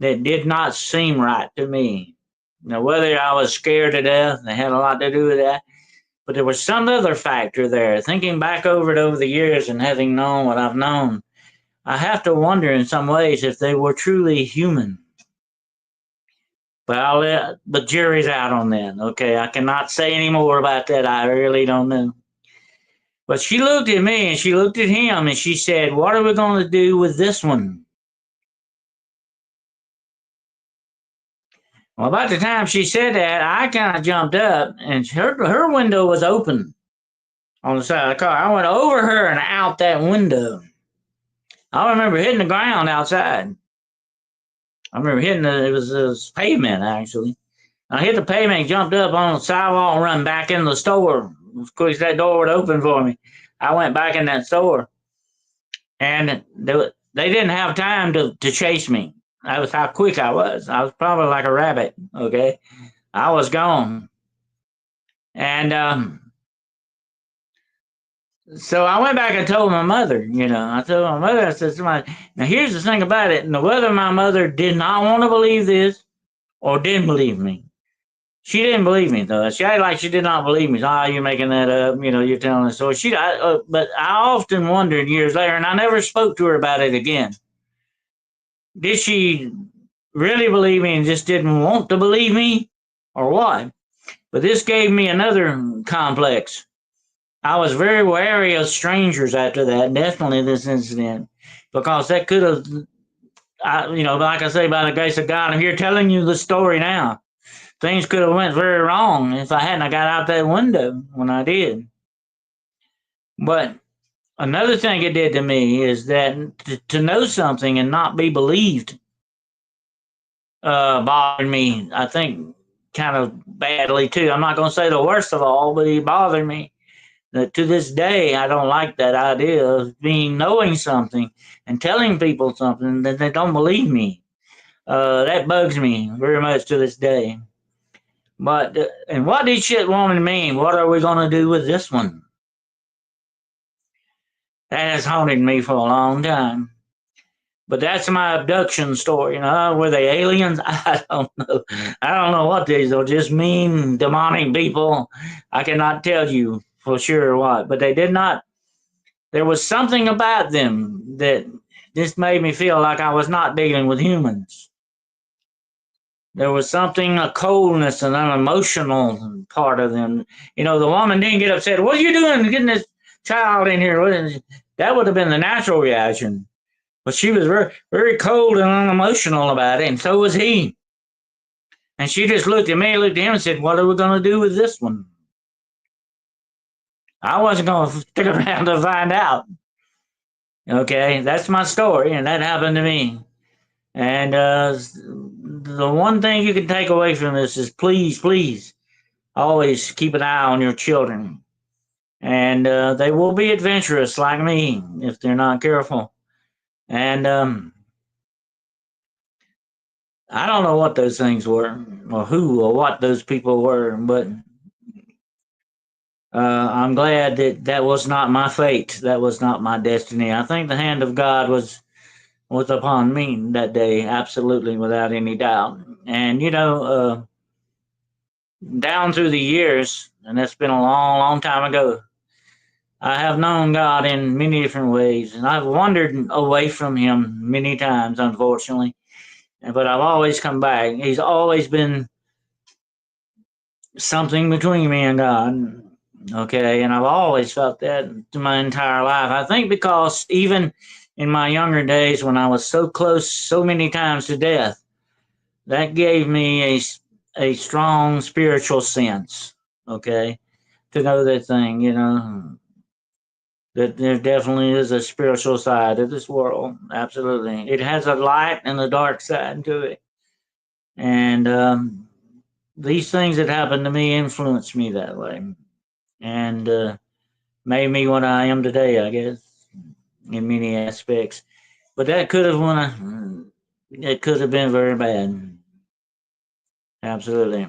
that did not seem right to me. Now, whether I was scared to death, it had a lot to do with that. But there was some other factor there. Thinking back over it over the years and having known what I've known, I have to wonder in some ways if they were truly human. But jury's out on that. Okay, I cannot say any more about that. I really don't know. But she looked at me and she looked at him and she said, "What are we going to do with this one?" Well, about the time she said that, I kind of jumped up, and her window was open on the side of the car. I went over her and out that window. I remember hitting the ground outside. I remember it was pavement actually. I hit the pavement, jumped up on the sidewalk, and run back in the store. Of course, that door would open for me. I went back in that store, and they didn't have time to chase me. That was how quick I was. I was probably like a rabbit, okay? I was gone. And so I went back and told my mother, I told my mother, I said, now here's the thing about it. Now, whether my mother did not want to believe this or didn't believe me, She didn't believe me though. She acted like she did not believe me. Oh, you're making that up. You're telling a story. But I often wondered years later, and I never spoke to her about it again. Did she really believe me and just didn't want to believe me, or what? But this gave me another complex. I was very wary of strangers after that. Definitely this incident, because that could have, like I say, by the grace of God, I'm here telling you the story now. Things could have went very wrong if I hadn't got out that window when I did. But another thing it did to me is that to know something and not be believed bothered me, I think, kind of badly too. I'm not going to say the worst of all, but it bothered me. To this day, I don't like that idea of knowing something and telling people something that they don't believe me. That bugs me very much to this day. But and what did shit woman mean? What are we gonna do with this one? That has haunted me for a long time. But that's my abduction story. Were they aliens? I don't know. I don't know what these are. Just mean, demonic people. I cannot tell you for sure what. But they did not. There was something about them that just made me feel like I was not dealing with humans. There was something, a coldness and an emotional part of them. The woman didn't get upset. What are you doing getting this child in here? That would have been the natural reaction. But she was very, very cold and unemotional about it, and so was he. And she just looked at me, looked at him, and said, what are we going to do with this one? I wasn't going to stick around to find out. Okay, that's my story, and that happened to me. And the one thing you can take away from this is please, please, always keep an eye on your children. And they will be adventurous like me if they're not careful. And I don't know what those things were, or who, or what those people were, but I'm glad that that was not my fate. That was not my destiny. I think the hand of God was upon me that day, absolutely, without any doubt. And down through the years, and that's been a long, long time ago, I have known God in many different ways, and I've wandered away from Him many times, unfortunately. But I've always come back. He's always been something between me and God. Okay, and I've always felt that through my entire life. I think because even in my younger days when I was so close so many times to death, that gave me a strong spiritual sense. Okay, to know that thing, that there definitely is a spiritual side of this world. Absolutely, it has a light and a dark side to it, and these things that happened to me influenced me that way, and made me what I am today, I guess, in many aspects. But that could have it could have been very bad. Absolutely.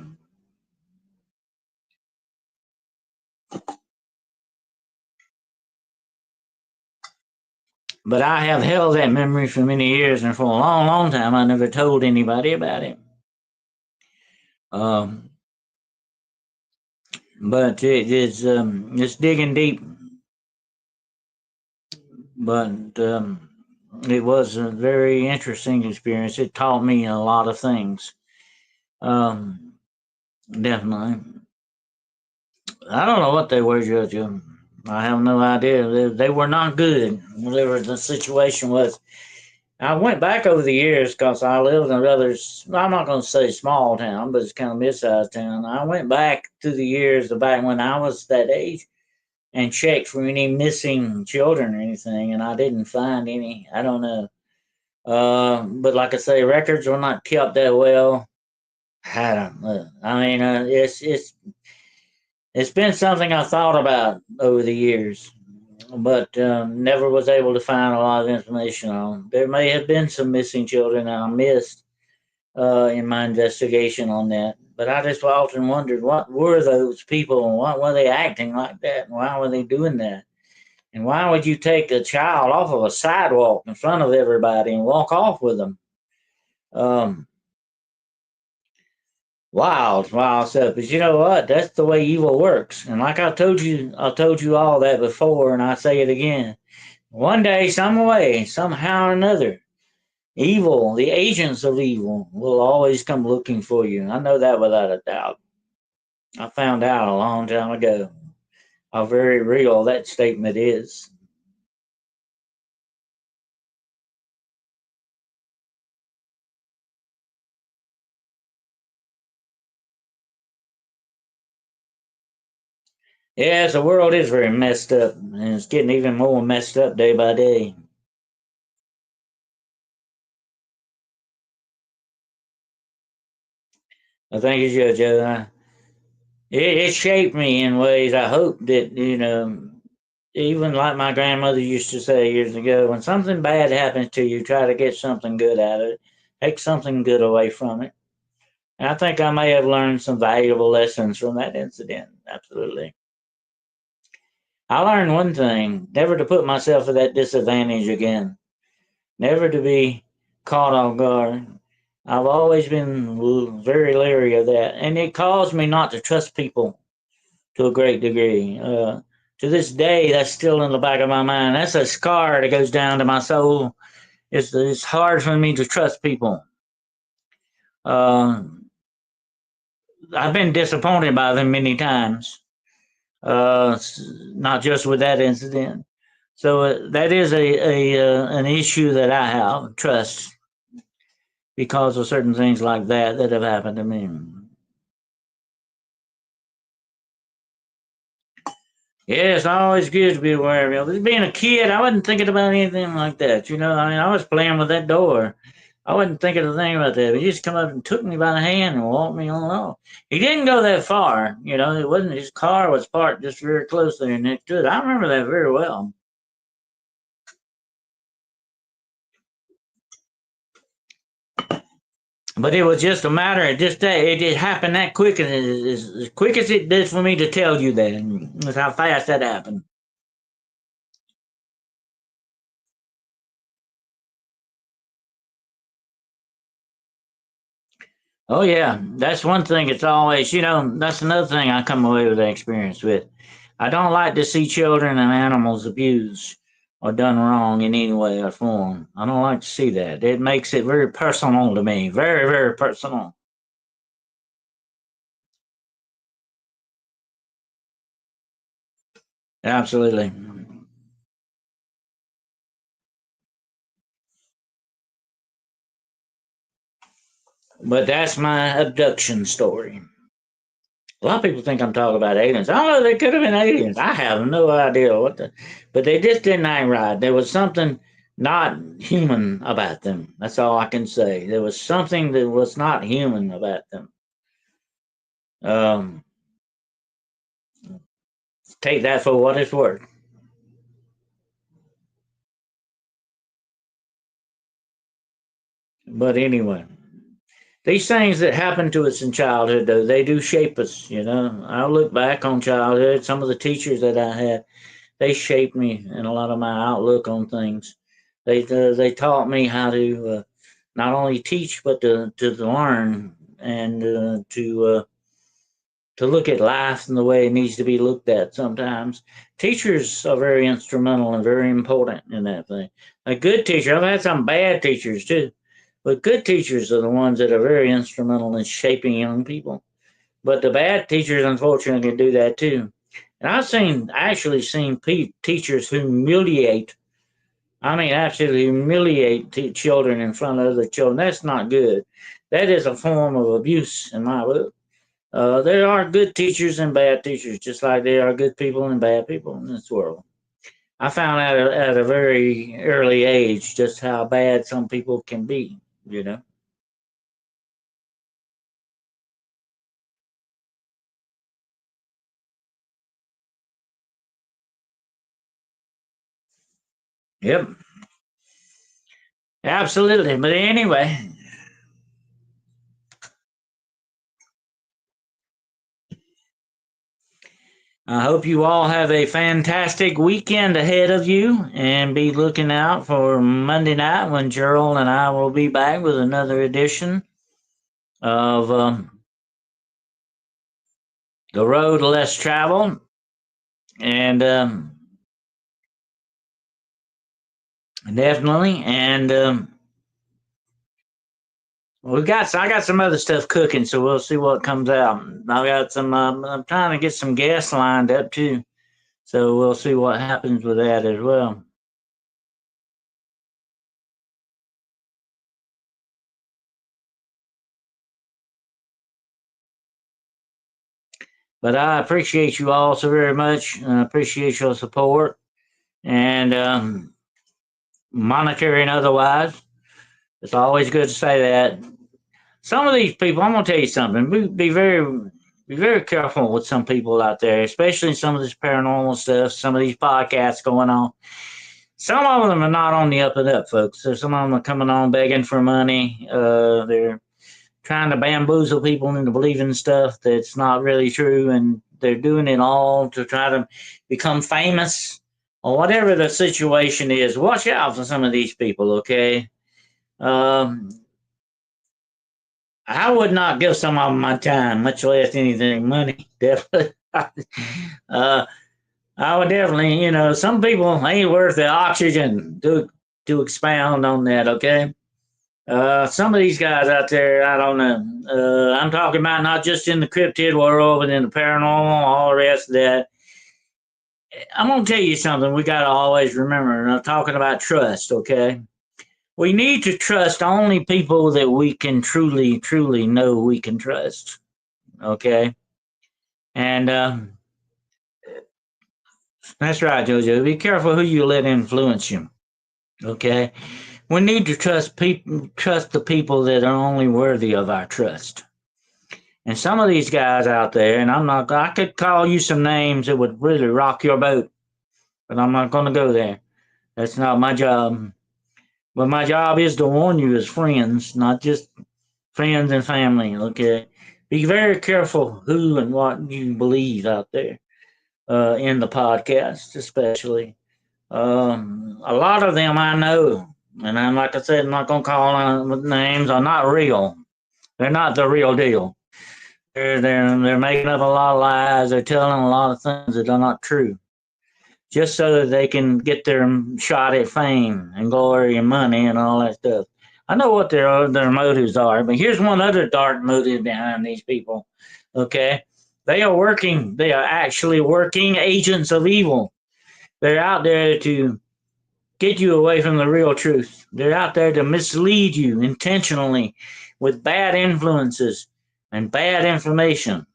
But I have held that memory for many years, and for a long, long time, I never told anybody about it. Um, but it's digging deep. But it was a very interesting experience. It taught me a lot of things. Um, Definitely. I don't know what they were, Judge. I have no idea. They were not good, whatever the situation was. I went back over the years because I lived in a rather, I'm not going to say small town, but it's kind of mid-sized town. I went back through the years, back when I was that age, and checked for any missing children or anything, and I didn't find any. I don't know. But like I say, records were not kept that well. I don't know. I mean, it's been something I thought about over the years, but never was able to find a lot of information on. There may have been some missing children I missed in my investigation on that, but I just often wondered what were those people and why were they acting like that and why were they doing that? And why would you take a child off of a sidewalk in front of everybody and walk off with them? Um, wild stuff. But you know what? That's the way evil works. And like I told you all that before, and I say it again. One day, some way, somehow or another, evil, the agents of evil, will always come looking for you. I know that without a doubt. I found out a long time ago how very real that statement is. Yes, the world is very messed up, and it's getting even more messed up day by day. I think it's just, it shaped me in ways I hope that, even like my grandmother used to say years ago, when something bad happens to you, try to get something good out of it. Take something good away from it. And I think I may have learned some valuable lessons from that incident. Absolutely. I learned one thing, never to put myself at that disadvantage again, never to be caught off guard. I've always been very leery of that. And it caused me not to trust people to a great degree. To this day, that's still in the back of my mind. That's a scar that goes down to my soul. It's hard for me to trust people. Uh, I've been disappointed by them many times, not just with that incident. So that is an issue that I have trust because of certain things like that that have happened to me. Yeah, it's always good to be aware of it. Being a kid, I wasn't thinking about anything like that. I mean, I was playing with that door. I wasn't thinking a thing about that. But he just come up and took me by the hand and walked me on off. He didn't go that far. It wasn't his car was parked just very close there next to it. I remember that very well. But it was just a matter of just that it happened that quick, and as quick as it did for me to tell you that, and that's how fast that happened. Oh yeah, that's one thing. It's always, that's another thing I come away with the experience with. I don't like to see children and animals abused or done wrong in any way or form. I don't like to see that. It makes it very personal to me. Very, very personal. Absolutely. But that's my abduction story. A lot of people think I'm talking about aliens. Oh, they could have been aliens. I have no idea but they just didn't act right. There was something not human about them. That's all I can say. There was something that was not human about them. Um, take that for what it's worth. But anyway, these things that happen to us in childhood, though, they do shape us. I look back on childhood. Some of the teachers that I had, they shaped me in a lot of my outlook on things. They taught me how to not only teach but to learn and to look at life in the way it needs to be looked at. Sometimes teachers are very instrumental and very important in that thing. A good teacher, I've had some bad teachers too, but good teachers are the ones that are very instrumental in shaping young people. But the bad teachers, unfortunately, do that too. And actually seen teachers humiliate. I mean, absolutely humiliate children in front of other children. That's not good. That is a form of abuse in my book. There are good teachers and bad teachers, just like there are good people and bad people in this world. I found out at a very early age just how bad some people can be, you know. Yep, absolutely. But anyway, I hope you all have a fantastic weekend ahead of you and be looking out for Monday night when Gerald and I will be back with another edition of the road less traveled, and definitely, and I got some other stuff cooking, so we'll see what comes out. I got some. I'm trying to get some guests lined up too, so we'll see what happens with that as well. But I appreciate you all so very much. I appreciate your support and monetary and otherwise. It's always good to say that. Some of these people, I'm gonna tell you something. Be very careful with some people out there, especially some of this paranormal stuff, some of these podcasts going on. Some of them are not on the up and up, folks. So some of them are coming on begging for money. They're trying to bamboozle people into believing stuff that's not really true, and they're doing it all to try to become famous or whatever the situation is. Watch out for some of these people, okay? Um, I would not give some of them my time, much less anything money. Definitely. I would definitely, some people ain't worth the oxygen to expound on that, okay? Some of these guys out there, I don't know. I'm talking about not just in the cryptid world, but in the paranormal, all the rest of that. I'm gonna tell you something. We gotta always remember. I'm talking about trust, okay? We need to trust only people that we can truly, truly know we can trust, okay? And that's right, Jojo. Be careful who you let influence you, okay? We need to trust the people that are only worthy of our trust. And some of these guys out there, and I could call you some names that would really rock your boat, but I'm not going to go there. That's not my job. But my job is to warn you as friends, not just friends and family, okay? Be very careful who and what you believe out there in the podcast, especially. A lot of them I know, and I'm like I said, I'm not going to call them names, are not real. They're not the real deal. They're making up a lot of lies. They're telling a lot of things that are not true, just so that they can get their shot at fame and glory and money and all that stuff. I know what their motives are, but here's one other dark motive behind these people. Okay, they are working. They are actually working agents of evil. They're out there to get you away from the real truth. They're out there to mislead you intentionally with bad influences and bad information.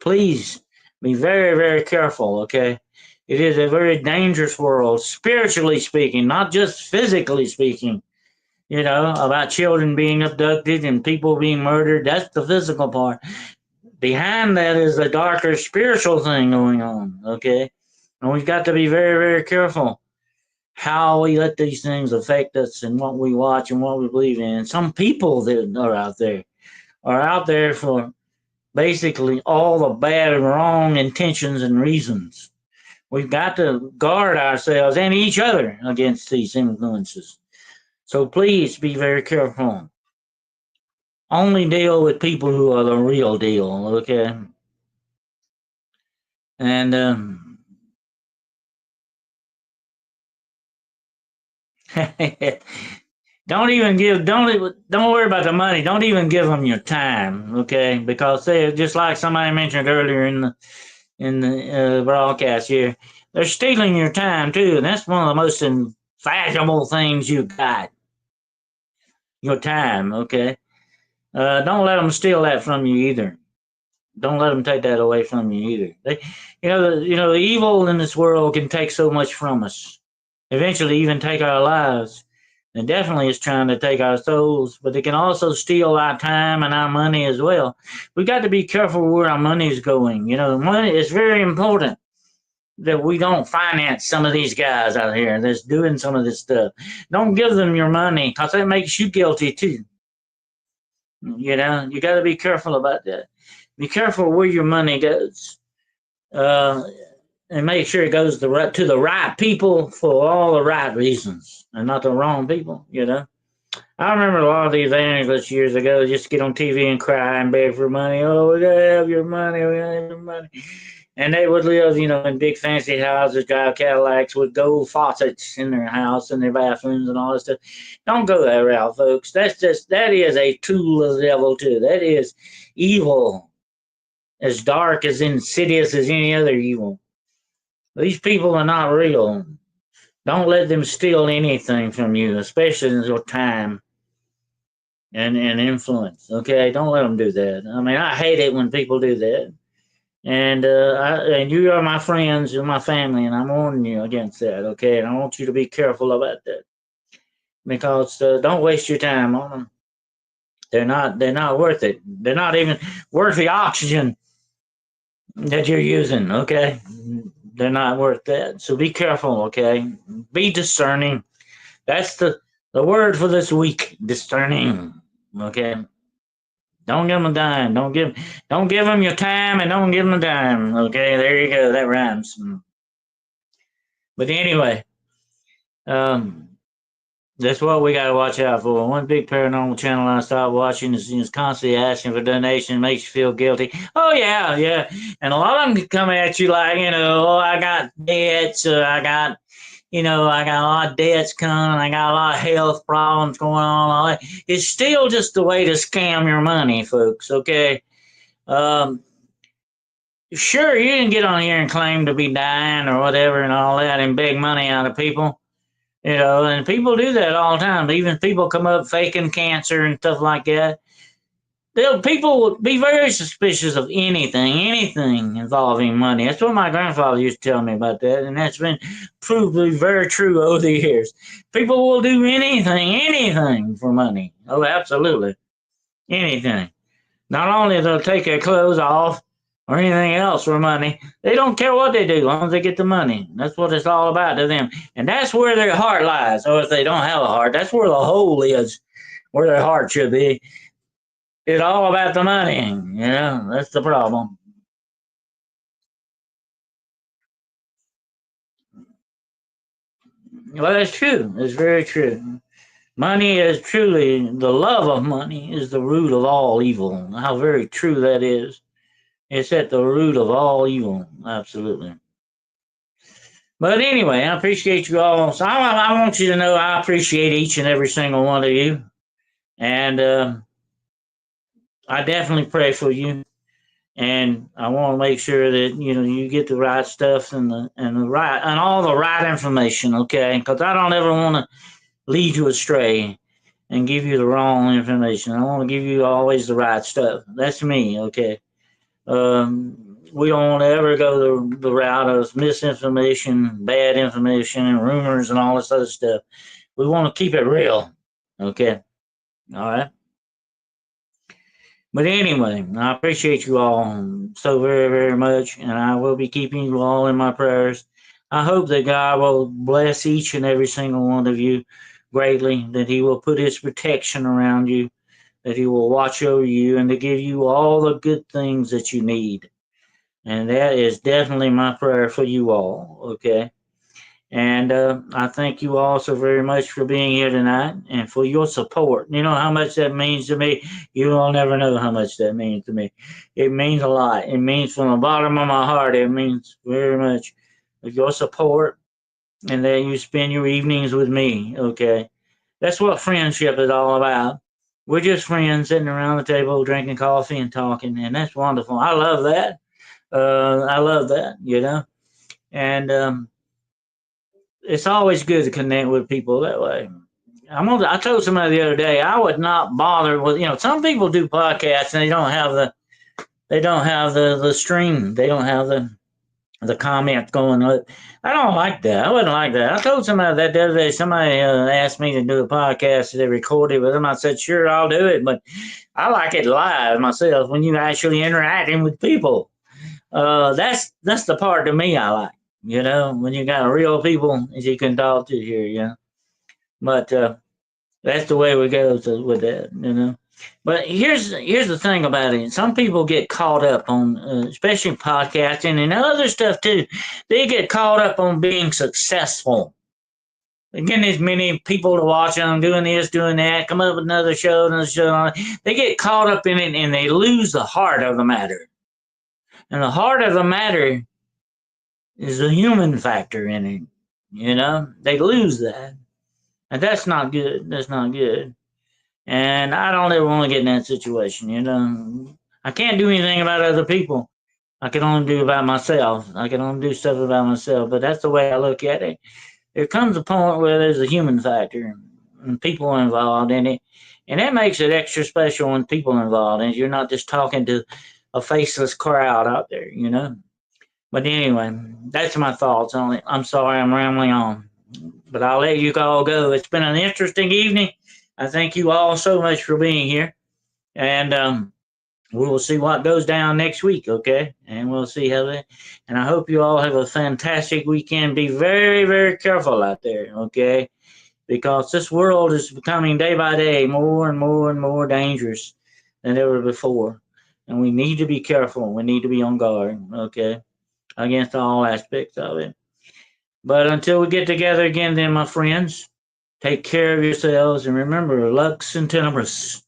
Please be very, very careful, okay? It is a very dangerous world, spiritually speaking, not just physically speaking, about children being abducted and people being murdered. That's the physical part. Behind that is a darker spiritual thing going on, okay? And we've got to be very, very careful how we let these things affect us and what we watch and what we believe in. Some people that are out there for basically all the bad and wrong intentions and reasons. We've got to guard ourselves and each other against these influences. So please be very careful. Only deal with people who are the real deal, okay? And don't worry about the money. Don't even give them your time, okay? Because they just like somebody mentioned earlier in the broadcast here, they're stealing your time too, and that's one of the most invaluable things you got. Your time, okay? Don't let them steal that from you either. Don't let them take that away from you either. The evil in this world can take so much from us. Eventually, even take our lives. And definitely is trying to take our souls, but it can also steal our time and our money as well. We got to be careful where our money is going. Money is very important that we don't finance some of these guys out here that's doing some of this stuff. Don't give them your money because that makes you guilty too. You got to be careful about that. Be careful where your money goes, uh, and make sure it goes to the right people for all the right reasons and not the wrong people. I remember a lot of the evangelists years ago just get on TV and cry and beg for money. Oh, we gotta have your money, we gotta have your money. And they would live, in big fancy houses, drive Cadillacs with gold faucets in their house and their bathrooms and all this stuff. Don't go that route, folks. That is a tool of the devil too. That is evil, as dark, as insidious as any other evil. These people are not real. Don't let them steal anything from you, especially in your time and influence. Okay, don't let them do that. I mean, I hate it when people do that. And you are my friends, you're my family, and I'm warning you against that. Okay, and I want you to be careful about that because don't waste your time on them. They're not worth it. They're not even worth the oxygen that you're using. Okay, they're not worth that. So be careful. Okay, be discerning. That's the word for this week. Discerning. Okay. Don't give them a dime. Don't give them your time, and don't give them a dime. Okay, there you go. That rhymes. But anyway, um, that's what we got to watch out for. One big paranormal channel I stopped watching is constantly asking for donation. Makes you feel guilty. Oh yeah, yeah. And a lot of them come at you like, oh, I got debts. I got a lot of debts coming. I got a lot of health problems going on. All that. It's still just a way to scam your money, folks. Okay. Um, sure, you can get on here and claim to be dying or whatever and all that and beg money out of people, and people do that all the time. Even people come up faking cancer and stuff like that. People would be very suspicious of anything involving money. That's what my grandfather used to tell me about that, and that's been proved to be very true over the years. People will do anything for money. Oh, absolutely. Anything. Not only they'll take their clothes off or anything else for money, they don't care what they do as long as they get the money. That's what it's all about to them. And that's where their heart lies. Or if they don't have a heart, that's where the hole is, where their heart should be. It's all about the money. That's the problem. Well, that's true. It's very true. Money is truly, the love of money is the root of all evil. How very true that is. It's at the root of all evil. Absolutely. But anyway, I appreciate you all. So I want you to know I appreciate each and every single one of you. And I definitely pray for you. And I want to make sure that you get the right stuff and all the right information, okay? Because I don't ever want to lead you astray and give you the wrong information. I want to give you always the right stuff. That's me, okay? We don't want to ever go the route of misinformation, bad information, and rumors and all this other stuff. We want to keep it real, okay? All right. But anyway, I appreciate you all so very, very much, and I will be keeping you all in my prayers. I hope that God will bless each and every single one of you greatly, that He will put His protection around you, that He will watch over you, and to give you all the good things that you need. And that is definitely my prayer for you all, okay? And I thank you all so very much for being here tonight and for your support. You know how much that means to me? You will never know how much that means to me. It means a lot. It means from the bottom of my heart, it means very much your support and that you spend your evenings with me, okay? That's what friendship is all about. We're just friends sitting around the table drinking coffee and talking, and that's wonderful. I love that. I love that. And it's always good to connect with people that way. I told somebody the other day I would not bother with some people do podcasts and they don't have the stream, they don't have the comments going up. I don't like that. I wouldn't like that. I told somebody that the other day. Somebody asked me to do a podcast and they recorded with them. I said, sure, I'll do it, but I like it live myself when you actually interacting with people. That's the part to me I like. When you got real people that you can talk to here. But that's the way we go with that. But here's the thing about it. Some people get caught up on, especially podcasting and other stuff too. They get caught up on being successful. getting as many people to watch them, doing this, doing that, come up with another show, another show. They get caught up in it and they lose the heart of the matter. And the heart of the matter is the human factor in it. They lose that. And that's not good. That's not good. And I don't ever want to get in that situation. I can't do anything about other people. I can only do about myself. I can only do stuff about myself. But that's the way I look at it. There comes a point where there's a human factor and people are involved in it. And that makes it extra special when people are involved. And you're not just talking to a faceless crowd out there. But anyway, that's my thoughts on it. I'm sorry I'm rambling on. But I'll let you all go. It's been an interesting evening. I thank you all so much for being here. And we will see what goes down next week, okay? And we'll see how that. And I hope you all have a fantastic weekend. Be very, very careful out there, okay? Because this world is becoming day by day more and more and more dangerous than ever before. And we need to be careful. We need to be on guard, okay? Against all aspects of it. But until we get together again, then, my friends, take care of yourselves and remember lux and tenebris,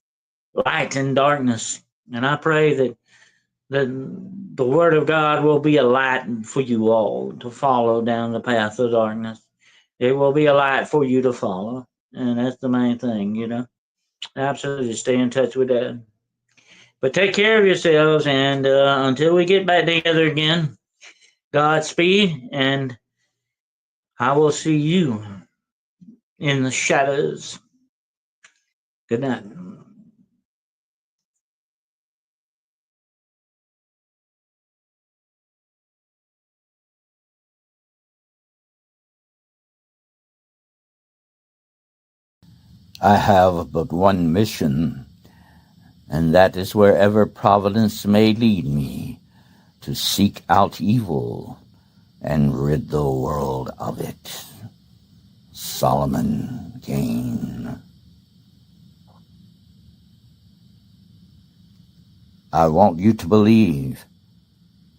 light and darkness. And I pray that the word of God will be a light for you all to follow down the path of darkness. It will be a light for you to follow. And that's the main thing. Absolutely stay in touch with that. But take care of yourselves. And until we get back together again, Godspeed. And I will see you in the shadows. Good night. I have but one mission, and that is wherever providence may lead me, to seek out evil and rid the world of it. Solomon Kane. I want you to believe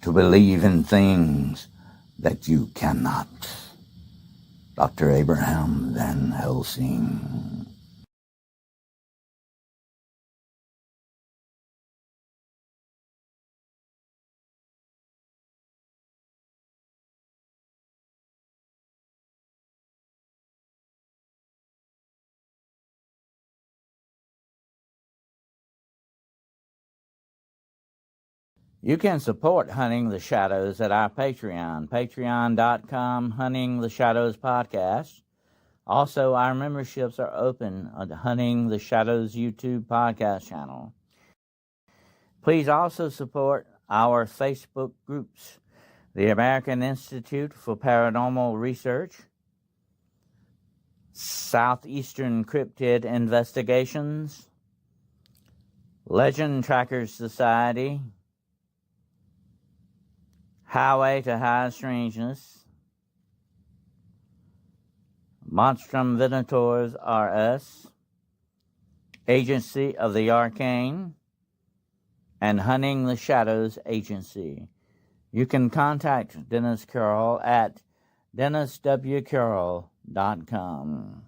in things that you cannot. Dr. Abraham Van Helsing. You can support Hunting the Shadows at our Patreon, patreon.com, Hunting the Shadows Podcast. Also, our memberships are open on the Hunting the Shadows YouTube podcast channel. Please also support our Facebook groups, the American Institute for Paranormal Research, Southeastern Cryptid Investigations, Legend Trackers Society, Highway to High Strangeness, Monstrum Venators R.Us, Agency of the Arcane, and Hunting the Shadows Agency. You can contact Dennis Carroll at denniswcarroll.com.